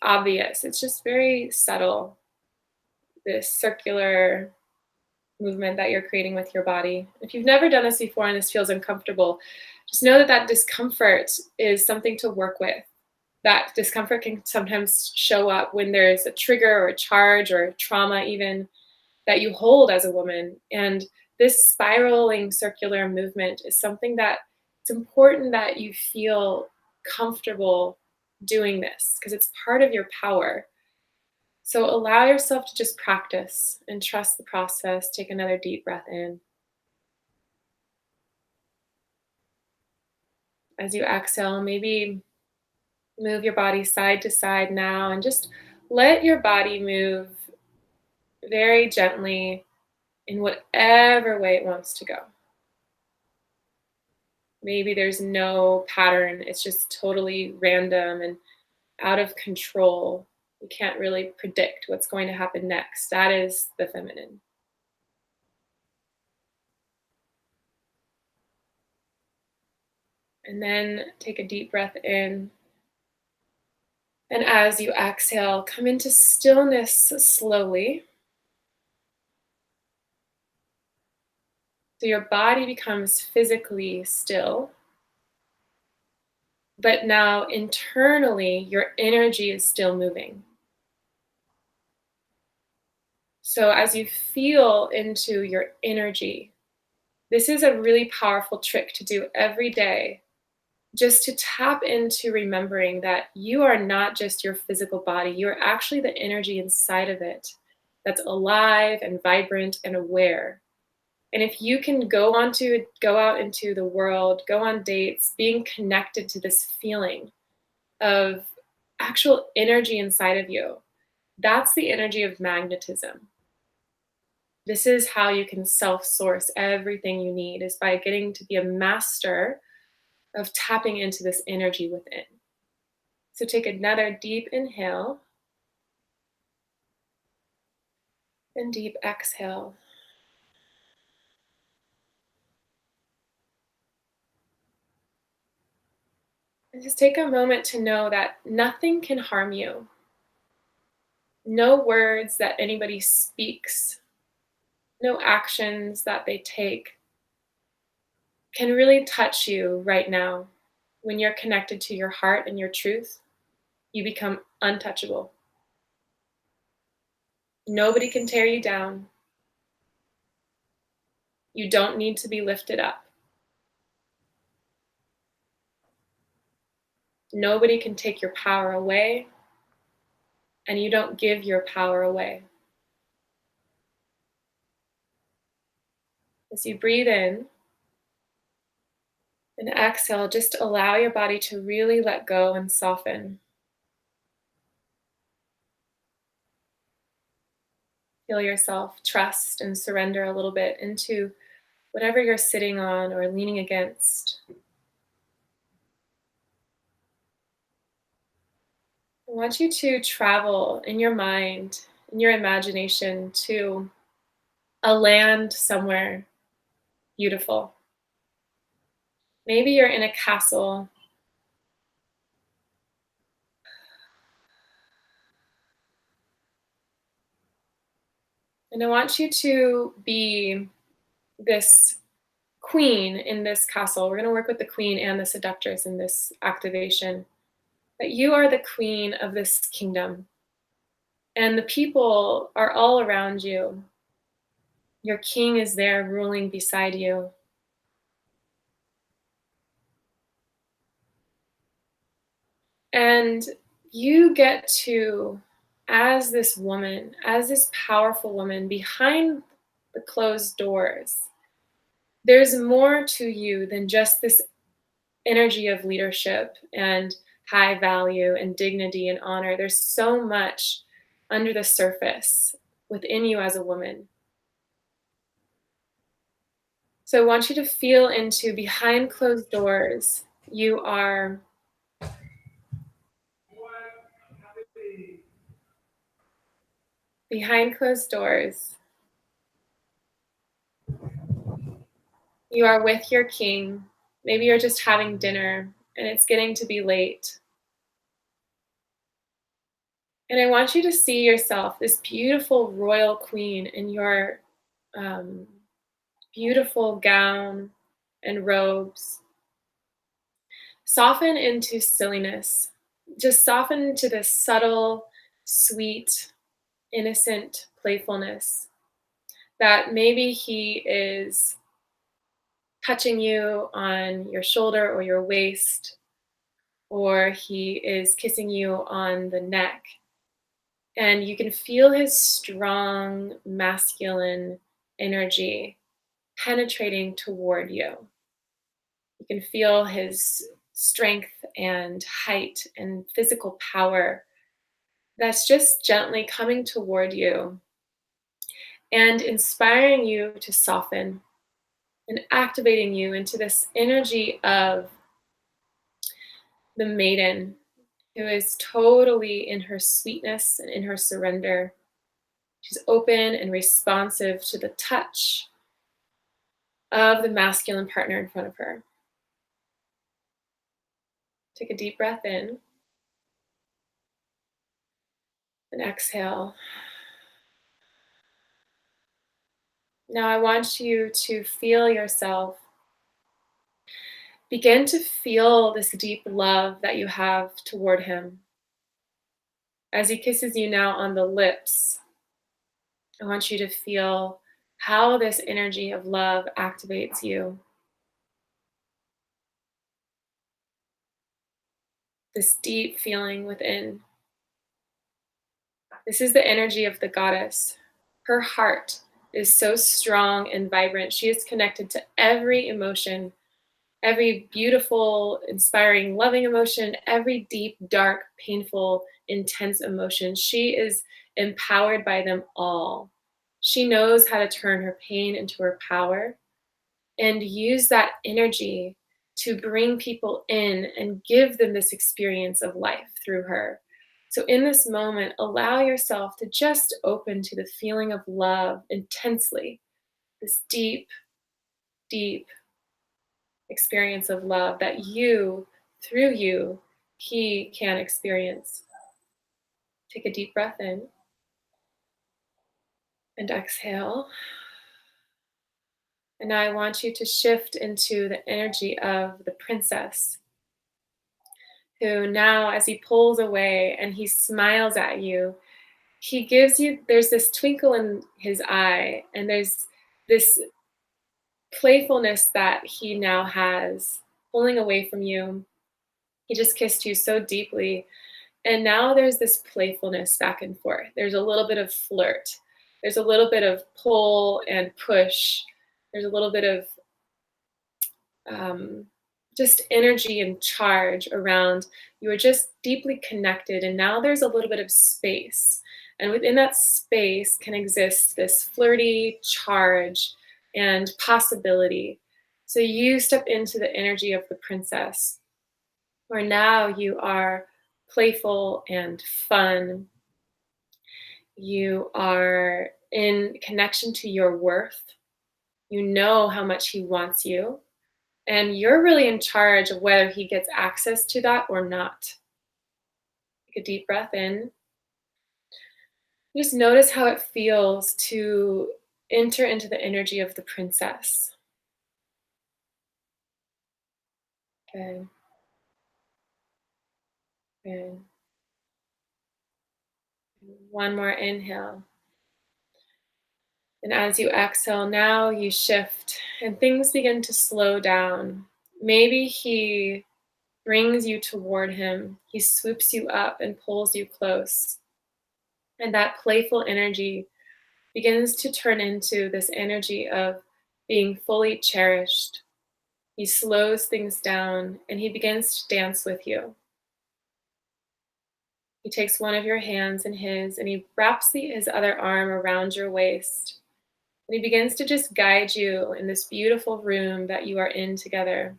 obvious. It's just very subtle, this circular movement that you're creating with your body. If you've never done this before and this feels uncomfortable, just know that that discomfort is something to work with. That discomfort can sometimes show up when there's a trigger or a charge or trauma even that you hold as a woman. And this spiraling circular movement is something that it's important that you feel comfortable doing this because it's part of your power. So allow yourself to just practice and trust the process. Take another deep breath in. As you exhale, maybe move your body side to side now and just let your body move very gently in whatever way it wants to go. Maybe there's no pattern. It's just totally random and out of control. You can't really predict what's going to happen next. That is the feminine. And then take a deep breath in. And as you exhale, come into stillness slowly. So your body becomes physically still. But now internally, your energy is still moving. So as you feel into your energy, this is a really powerful trick to do every day, just to tap into remembering that you are not just your physical body, you're actually the energy inside of it that's alive and vibrant and aware. And if you can go out into the world, go on dates, being connected to this feeling of actual energy inside of you, that's the energy of magnetism. This is how you can self-source everything you need, is by getting to be a master of tapping into this energy within. So take another deep inhale and deep exhale. And just take a moment to know that nothing can harm you. No words that anybody speaks, no actions that they take can really touch you right now. When you're connected to your heart and your truth, you become untouchable. Nobody can tear you down. You don't need to be lifted up. Nobody can take your power away, and you don't give your power away. As you breathe in and exhale, just allow your body to really let go and soften. Feel yourself trust and surrender a little bit into whatever you're sitting on or leaning against. I want you to travel in your mind, in your imagination, to a land somewhere beautiful. Maybe you're in a castle. And I want you to be this queen in this castle. We're going to work with the queen and the seductress in this activation. That you are the queen of this kingdom. And the people are all around you. Your king is there ruling beside you. And you get to, as this woman, as this powerful woman behind the closed doors, there's more to you than just this energy of leadership and high value and dignity and honor. There's so much under the surface within you as a woman. So I want you to feel into behind closed doors. You are behind closed doors. You are with your king. Maybe you're just having dinner and it's getting to be late. And I want you to see yourself, this beautiful royal queen, in your um, beautiful gown and robes. Soften into silliness. Just soften into this subtle, sweet, innocent playfulness. That maybe he is touching you on your shoulder or your waist, or he is kissing you on the neck. And you can feel his strong masculine energy penetrating toward you. You can feel his strength and height and physical power that's just gently coming toward you and inspiring you to soften and activating you into this energy of the maiden who is totally in her sweetness and in her surrender. She's open and responsive to the touch of the masculine partner in front of her. Take a deep breath in and exhale. Now I want you to feel yourself. Begin to feel this deep love that you have toward him as he kisses you now on the lips. I want you to feel how this energy of love activates you. This deep feeling within. This is the energy of the goddess. Her heart is so strong and vibrant. She is connected to every emotion, every beautiful, inspiring, loving emotion, every deep, dark, painful, intense emotion. She is empowered by them all. She knows how to turn her pain into her power and use that energy to bring people in and give them this experience of life through her. So, in this moment, allow yourself to just open to the feeling of love intensely, this deep, deep experience of love that you, through you, he can experience. Take a deep breath in and exhale. And now I want you to shift into the energy of the princess, who now, as he pulls away and he smiles at you, he gives you, there's this twinkle in his eye, and there's this playfulness that he now has pulling away from you. He just kissed you so deeply. And now there's this playfulness back and forth. There's a little bit of flirt. There's a little bit of pull and push. There's a little bit of um, just energy and charge around. You are just deeply connected, and now there's a little bit of space. And within that space can exist this flirty charge and possibility. So you step into the energy of the princess, where now you are playful and fun. You are in connection to your worth. You know how much he wants you. And you're really in charge of whether he gets access to that or not. Take a deep breath in. Just notice how it feels to enter into the energy of the princess. Good. Good. One more inhale. And as you exhale, now you shift and things begin to slow down. Maybe he brings you toward him. He swoops you up and pulls you close. And that playful energy begins to turn into this energy of being fully cherished. He slows things down and he begins to dance with you. He takes one of your hands in his and he wraps his other arm around your waist. And he begins to just guide you in this beautiful room that you are in together.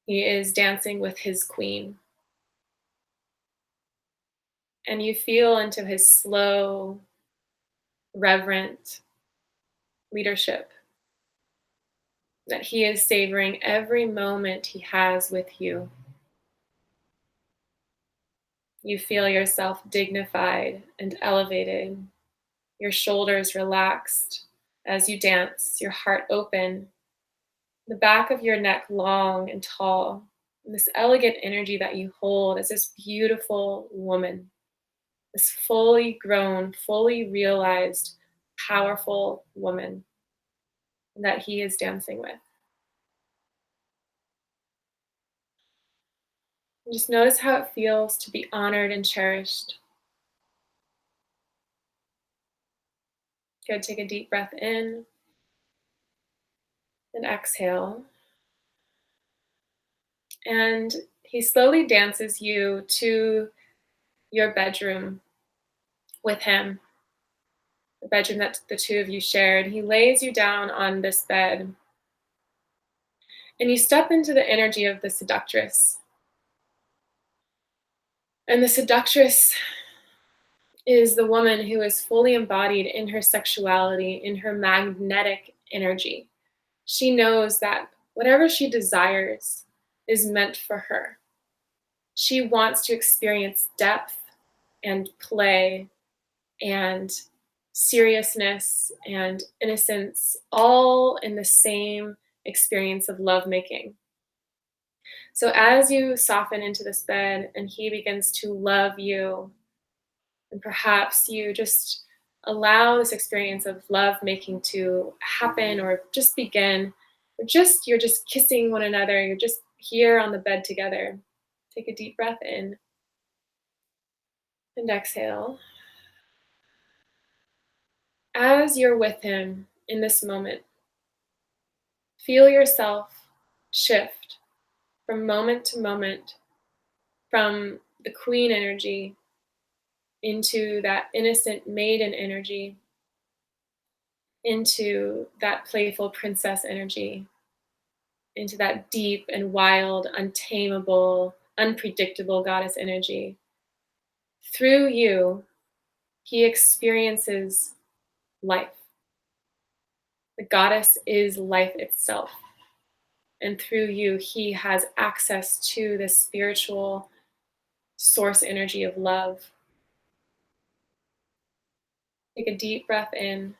He is dancing with his queen. And you feel into his slow, reverent leadership, that he is savoring every moment he has with you. You feel yourself dignified and elevated, your shoulders relaxed as you dance, your heart open, the back of your neck long and tall, and this elegant energy that you hold as this beautiful woman, this fully grown, fully realized, powerful woman that he is dancing with. And just notice how it feels to be honored and cherished. Good. Take a deep breath in and exhale. And he slowly dances you to your bedroom with him, the bedroom that the two of you shared. He lays you down on this bed, and you step into the energy of the seductress. And the seductress is the woman who is fully embodied in her sexuality, in her magnetic energy. She knows that whatever she desires is meant for her. She wants to experience depth and play and seriousness and innocence, all in the same experience of lovemaking. So as you soften into this bed and he begins to love you And perhaps you just allow this experience of love making to happen or just begin. Or you're just kissing one another. You're just here on the bed together. Take a deep breath in and exhale. As you're with him in this moment, feel yourself shift from moment to moment, from the queen energy into that innocent maiden energy, into that playful princess energy, into that deep and wild, untamable, unpredictable goddess energy. Through you, he experiences life. The goddess is life itself. And through you, he has access to this spiritual source energy of love. Take a deep breath in.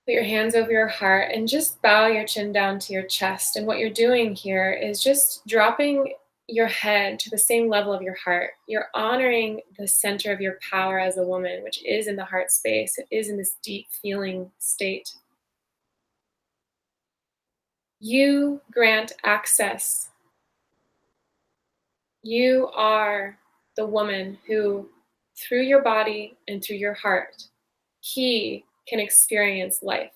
Put your hands over your heart and just bow your chin down to your chest. And what you're doing here is just dropping your head to the same level of your heart. You're honoring the center of your power as a woman, which is in the heart space. It is in this deep feeling state. You grant access. You are the woman who, through your body and through your heart, he can experience life.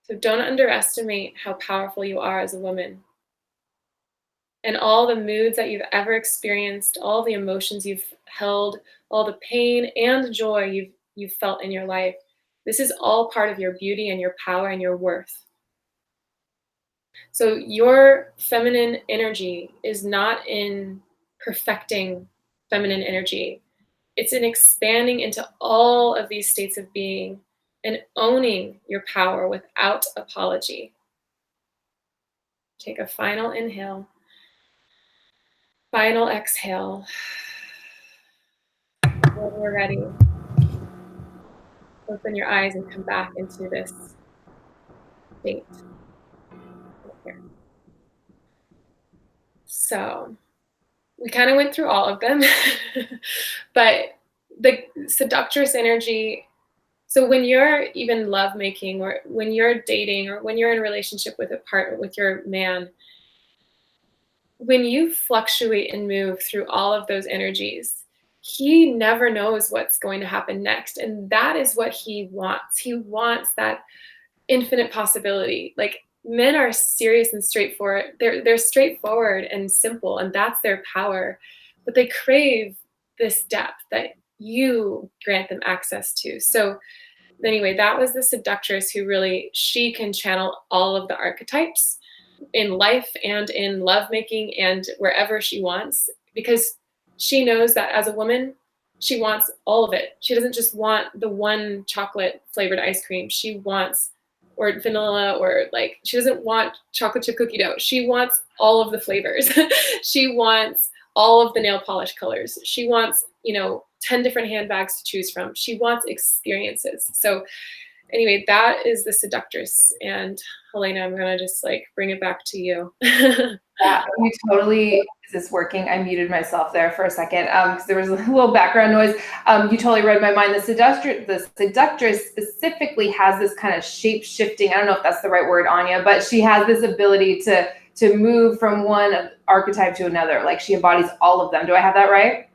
So don't underestimate how powerful you are as a woman. And all the moods that you've ever experienced, all the emotions you've held, all the pain and the joy you've felt in your life, this is all part of your beauty and your power and your worth. So your feminine energy is not in perfecting feminine energy. It's in expanding into all of these states of being and owning your power without apology. Take a final inhale. Final exhale. When we're ready, open your eyes and come back into this state. Here. So we kind of went through all of them, but the seductress energy. So when you're even lovemaking, or when you're dating, or when you're in a relationship with a partner, with your man, when you fluctuate and move through all of those energies, he never knows what's going to happen next. And that is what he wants. He wants that infinite possibility. Like, men are serious and straightforward. They're straightforward and simple, and that's their power. But they crave this depth that you grant them access to. So anyway, that was the seductress who really, she can channel all of the archetypes in life and in lovemaking and wherever she wants, because she knows that as a woman, she wants all of it. She doesn't just want the one chocolate flavored ice cream. She wants, or vanilla, or like, she doesn't want chocolate chip cookie dough. She wants all of the flavors. She wants all of the nail polish colors. She wants, 10 different handbags to choose from. She wants experiences. So anyway, that is the seductress. And Helena, I'm going to just bring it back to you. Yeah, you totally, is this working? I muted myself there for a second because there was a little background noise. You totally read my mind. The seductress specifically has this kind of shape shifting. I don't know if that's the right word, Anya, but she has this ability to move from one archetype to another. Like, she embodies all of them. Do I have that right?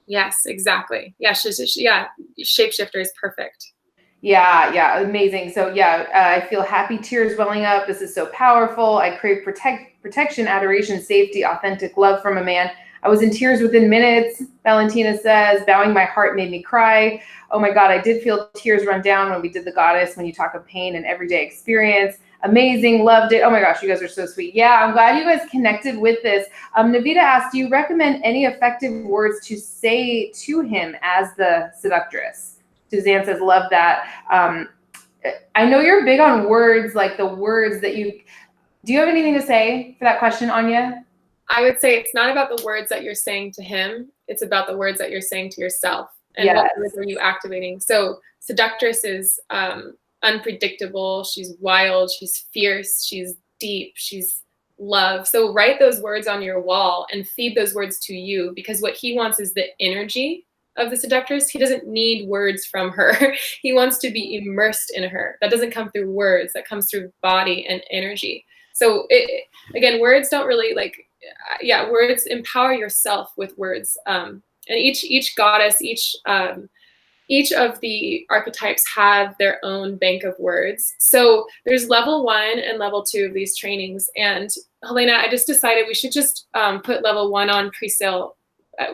Yes, exactly. Yeah, shapeshifter is perfect. Yeah, amazing. So I feel happy tears welling up. This is so powerful. I crave protection, adoration, safety, authentic love from a man. I was in tears within minutes. Valentina says, bowing my heart made me cry. Oh my God, I did feel tears run down when we did the goddess, when you talk of pain and everyday experience. Amazing, loved it. Oh my gosh, you guys are so sweet. Yeah, I'm glad you guys connected with this. Navita asked, do you recommend any effective words to say to him as the seductress? Suzanne says, love that. I know you're big on words, like the words that do you have anything to say for that question, Anya? I would say it's not about the words that you're saying to him. It's about the words that you're saying to yourself. And yes. What words are you activating? So seductress is unpredictable. She's wild. She's fierce. She's deep. She's love. So write those words on your wall and feed those words to you, because what he wants is the energy of the seductress. He doesn't need words from her. He wants to be immersed in her. That doesn't come through words. That comes through body and energy. So again, words don't really words empower yourself with words. And each goddess, each of the archetypes have their own bank of words. So there's level 1 and level 2 of these trainings. And Helena, I just decided we should just put level 1 on pre-sale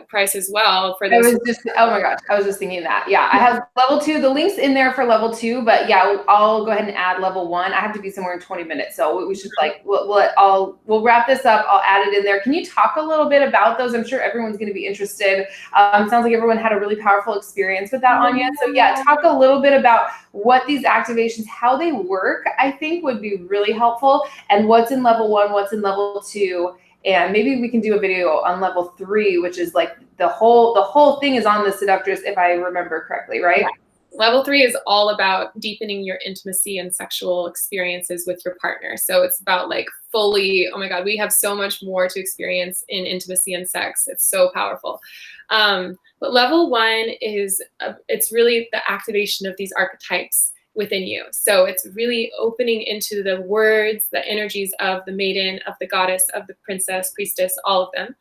price as well for those. Oh my gosh, I was just thinking that. Yeah, I have level 2. The link's in there for level 2, but yeah, I'll go ahead and add level 1. I have to be somewhere in 20 minutes, so we should we'll wrap this up. I'll add it in there. Can you talk a little bit about those? I'm sure everyone's going to be interested. Sounds like everyone had a really powerful experience with that, Anya. So yeah, talk a little bit about what these activations, how they work. I think would be really helpful, and what's in level 1, what's in level 2. And maybe we can do a video on level 3, which is like the whole thing is on the Seductress, if I remember correctly, right? Yeah. Level 3 is all about deepening your intimacy and sexual experiences with your partner. So it's about like fully, oh my God, we have so much more to experience in intimacy and sex. It's so powerful. But level 1 is, it's really the activation of these archetypes within you. So it's really opening into the words, the energies of the maiden, of the goddess, of the princess, priestess, all of them,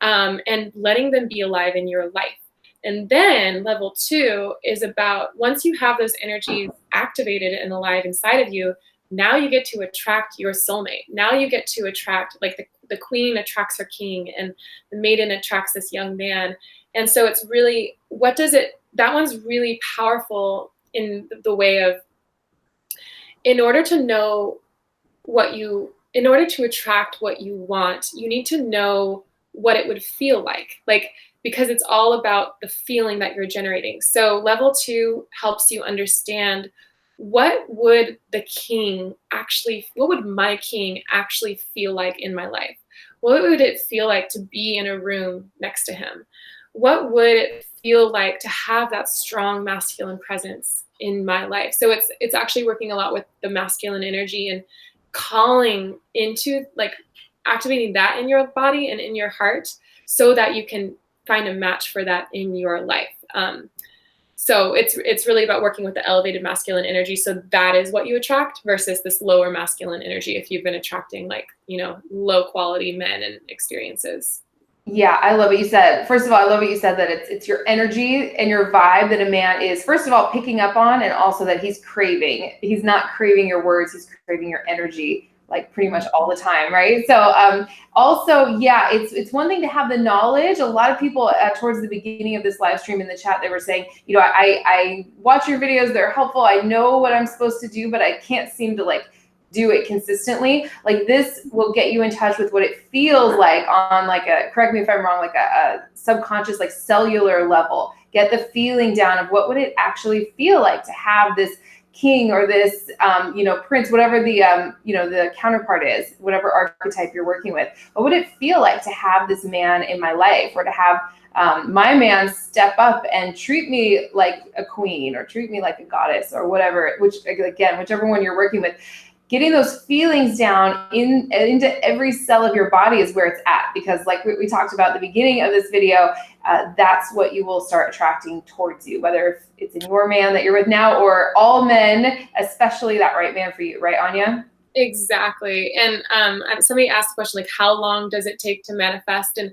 and letting them be alive in your life. And then level 2 is about, once you have those energies activated and alive inside of you, now you get to attract your soulmate. Now you get to attract, like the queen attracts her king, and the maiden attracts this young man. And so it's really, that one's really powerful in the way of, in order to attract what you want, you need to know what it would feel like, because it's all about the feeling that you're generating. So level 2 helps you understand, what would my king actually feel like in my life? What would it feel like to be in a room next to him? What would it feel like to have that strong masculine presence in my life? So it's actually working a lot with the masculine energy and calling into, like, activating that in your body and in your heart, so that you can find a match for that in your life. So it's really about working with the elevated masculine energy. So that is what you attract, versus this lower masculine energy if you've been attracting, like, low quality men and experiences. Yeah, I love what you said. First of all, I love what you said, that it's your energy and your vibe that a man is, first of all, picking up on, and also that he's craving. He's not craving your words, he's craving your energy, like pretty much all the time, right? So also, yeah, it's one thing to have the knowledge. A lot of people towards the beginning of this live stream in the chat, they were saying, I watch your videos, they're helpful, I know what I'm supposed to do, but I can't seem to do it consistently. Like, this will get you in touch with what it feels like on correct me if I'm wrong, like a subconscious, like cellular level. Get the feeling down of what would it actually feel like to have this king or this, prince, whatever the counterpart is, whatever archetype you're working with. What would it feel like to have this man in my life, or to have my man step up and treat me like a queen, or treat me like a goddess, or whatever, whichever one you're working with. Getting those feelings down into every cell of your body is where it's at, because like we talked about at the beginning of this video, that's what you will start attracting towards you, whether it's in your man that you're with now, or all men, especially that right man for you, right, Anya? Exactly. And somebody asked the question, like, how long does it take to manifest? And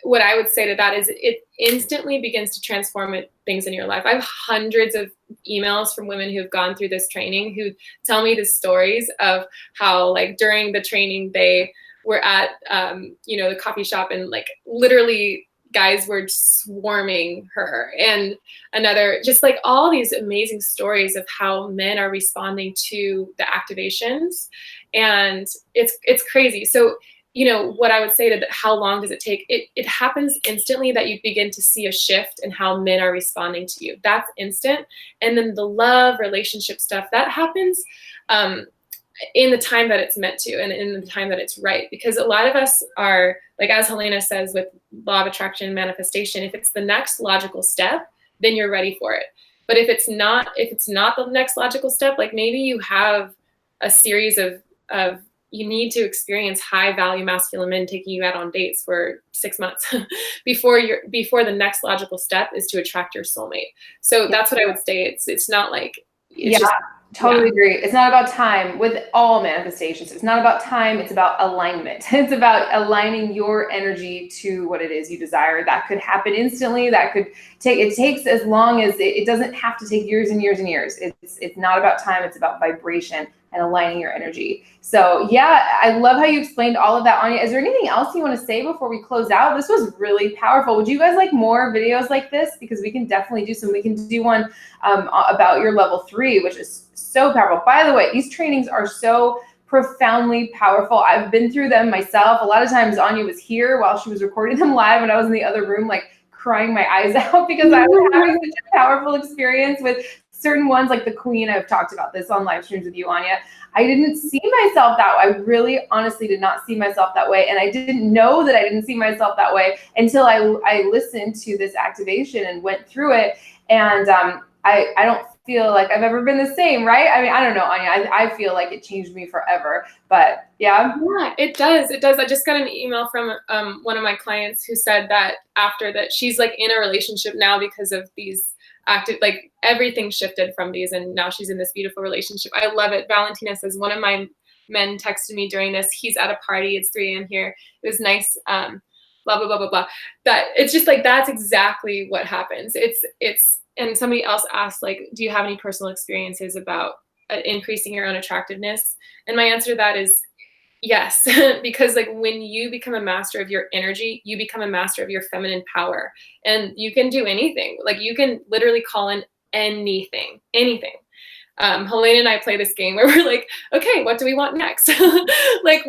what I would say to that is, it instantly begins to transform things in your life. I have hundreds of emails from women who've gone through this training who tell me the stories of how, like, during the training they were at the coffee shop, and like literally guys were swarming her, and just like all these amazing stories of how men are responding to the activations, and it's crazy. So what I would say to how long does it take? It happens instantly, that you begin to see a shift in how men are responding to you. That's instant. And then the love relationship stuff, that happens in the time that it's meant to, and in the time that it's right. Because a lot of us are, like, as Helena says with law of attraction and manifestation, if it's the next logical step, then you're ready for it. But if it's not the next logical step, like maybe you have a series of you need to experience high value masculine men taking you out on dates for 6 months before the next logical step is to attract your soulmate. So that's what I would say. It's not like, it's just, totally agree. It's not about time with all manifestations. It's not about time. It's about alignment. It's about aligning your energy to what it is you desire. That could happen instantly. That could it takes as long as it doesn't have to take years and years and years. It's not about time. It's about vibration and aligning your energy. So yeah, I love how you explained all of that, Anya. Is there anything else you want to say before we close out? This was really powerful. Would you guys like more videos like this? Because we can definitely do some. We can do one about your level 3, which is so powerful. By the way, these trainings are so profoundly powerful. I've been through them myself. A lot of times Anya was here while she was recording them live, and I was in the other room like crying my eyes out because I was having such a powerful experience with certain ones, like the Queen. I've talked about this on live streams with you, Anya. I didn't see myself that way. I really honestly did not see myself that way. And I didn't know that I didn't see myself that way until I listened to this activation and went through it. And I don't feel like I've ever been the same, right? I mean, I don't know, Anya. I feel like it changed me forever. But yeah. Yeah, it does. It does. I just got an email from one of my clients who said that after that, she's like in a relationship now because of these active, like everything shifted from these, and now she's in this beautiful relationship. I love it. Valentina says, one of my men texted me during this. He's at a party. It's 3 a.m. here. It was nice. Blah, blah, blah, blah, blah. That it's just like, that's exactly what happens. And somebody else asked, like, do you have any personal experiences about increasing your own attractiveness? And my answer to that is yes, because like when you become a master of your energy, you become a master of your feminine power, and you can do anything. Like you can literally call in anything. Helene and I play this game where we're like, okay, what do we want next? Like,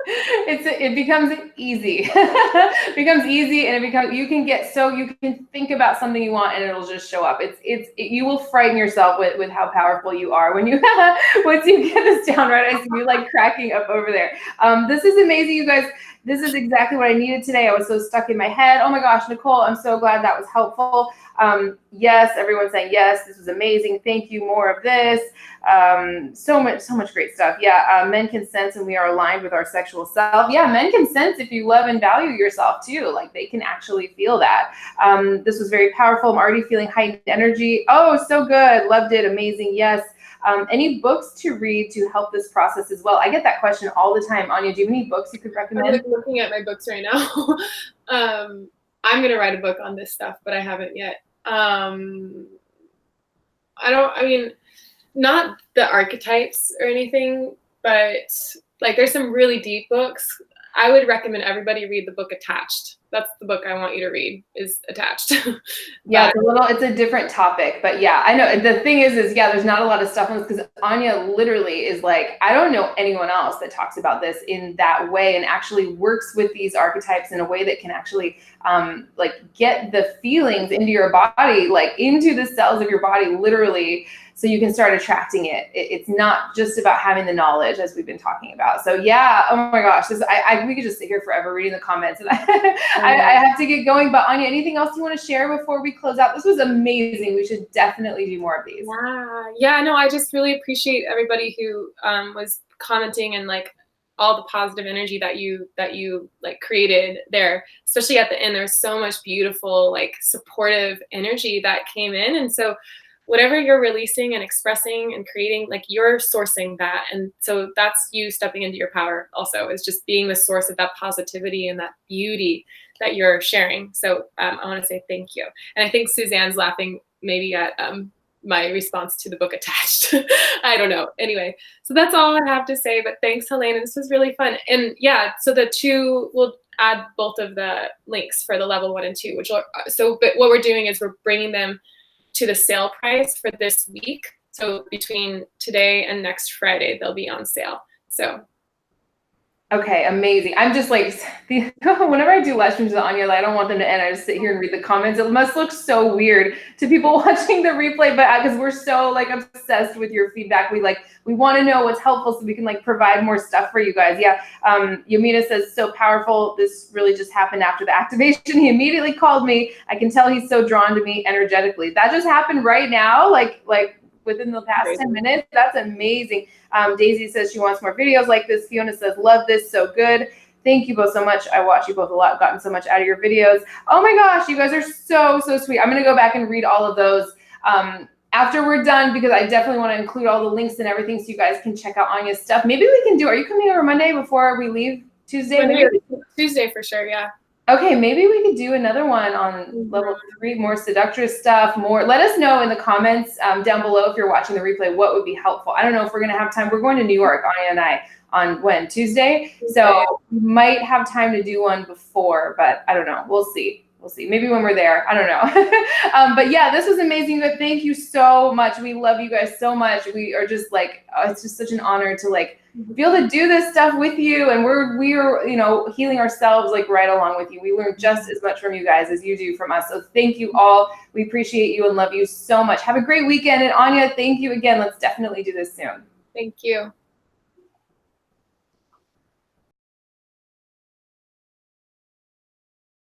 it becomes easy. It becomes easy, and you can think about something you want and it'll just show up. You will frighten yourself with how powerful you are when you once you get this down right. I see you like cracking up over there. This is amazing, you guys. This is exactly what I needed today. I was so stuck in my head. Oh my gosh, Nicole, I'm so glad that was helpful. Yes, everyone's saying yes, this was amazing. Thank you, more of this. So much great stuff. Yeah, men can sense and we are aligned with our sexual self. Yeah, men can sense if you love and value yourself too. Like they can actually feel that. This was very powerful. I'm already feeling heightened energy. Oh, so good. Loved it. Amazing. Yes. Any books to read to help this process as well? I get that question all the time. Anya, do you have any books you could recommend? I'm like looking at my books right now. I'm going to write a book on this stuff, but I haven't yet. Not the archetypes or anything, but like there's some really deep books. I would recommend everybody read the book Attached. That's the book I want you to read, is Attached. Yeah, it's a different topic, but yeah, I know. The thing is yeah, there's not a lot of stuff on this because Anya literally is like, I don't know anyone else that talks about this in that way and actually works with these archetypes in a way that can actually like get the feelings into your body, like into the cells of your body, literally, so you can start attracting it. It's not just about having the knowledge, as we've been talking about. So yeah, oh my gosh, we could just sit here forever reading the comments, and I have to get going. But Anya, anything else you want to share before we close out? This was amazing. We should definitely do more of these. Yeah, no, I just really appreciate everybody who was commenting and like all the positive energy that you like created there, especially at the end. There's so much beautiful, like supportive energy that came in. And so whatever you're releasing and expressing and creating, like you're sourcing that. And so that's you stepping into your power also, is just being the source of that positivity and that beauty that you're sharing. So I want to say thank you. And I think Suzanne's laughing maybe at my response to the book Attached. I don't know. Anyway, so that's all I have to say, but thanks, Helene. This was really fun. And yeah, so we'll add both of the links for the level 1 and 2, but what we're doing is we're bringing them to the sale price for this week. So between today and next Friday, they'll be on sale. So. Okay, amazing. I'm just like, whenever I do live streams with Anya, like, I don't want them to end. I just sit here and read the comments. It must look so weird to people watching the replay, but because we're so like obsessed with your feedback, we want to know what's helpful so we can like provide more stuff for you guys. Yeah. Yamina says, so powerful. This really just happened after the activation. He immediately called me. I can tell he's so drawn to me energetically. That just happened right now. Like within the past 10 minutes. That's amazing. Daisy says she wants more videos like this. Fiona says, love this, so good. Thank you both so much. I watch you both a lot, gotten so much out of your videos. Oh my gosh, you guys are so sweet. I'm gonna go back and read all of those after we're done, because I definitely want to include all the links and everything so you guys can check out Anya's stuff. Maybe we can are you coming over Monday before we leave? Tuesday? Tuesday for sure, yeah. Okay, maybe we could do another one on level 3, more seductress stuff, more. Let us know in the comments down below if you're watching the replay what would be helpful. I don't know if we're going to have time. We're going to New York, Anya and I, on when? Tuesday? So we might have time to do one before, but I don't know. We'll see. We'll see. Maybe when we're there. I don't know. But yeah, this was amazing. But thank you so much. We love you guys so much. We are just like, it's just such an honor to like be able to do this stuff with you. And we're you know, healing ourselves like right along with you. We learn just as much from you guys as you do from us. So thank you all. We appreciate you and love you so much. Have a great weekend. And Anya, thank you again. Let's definitely do this soon. Thank you.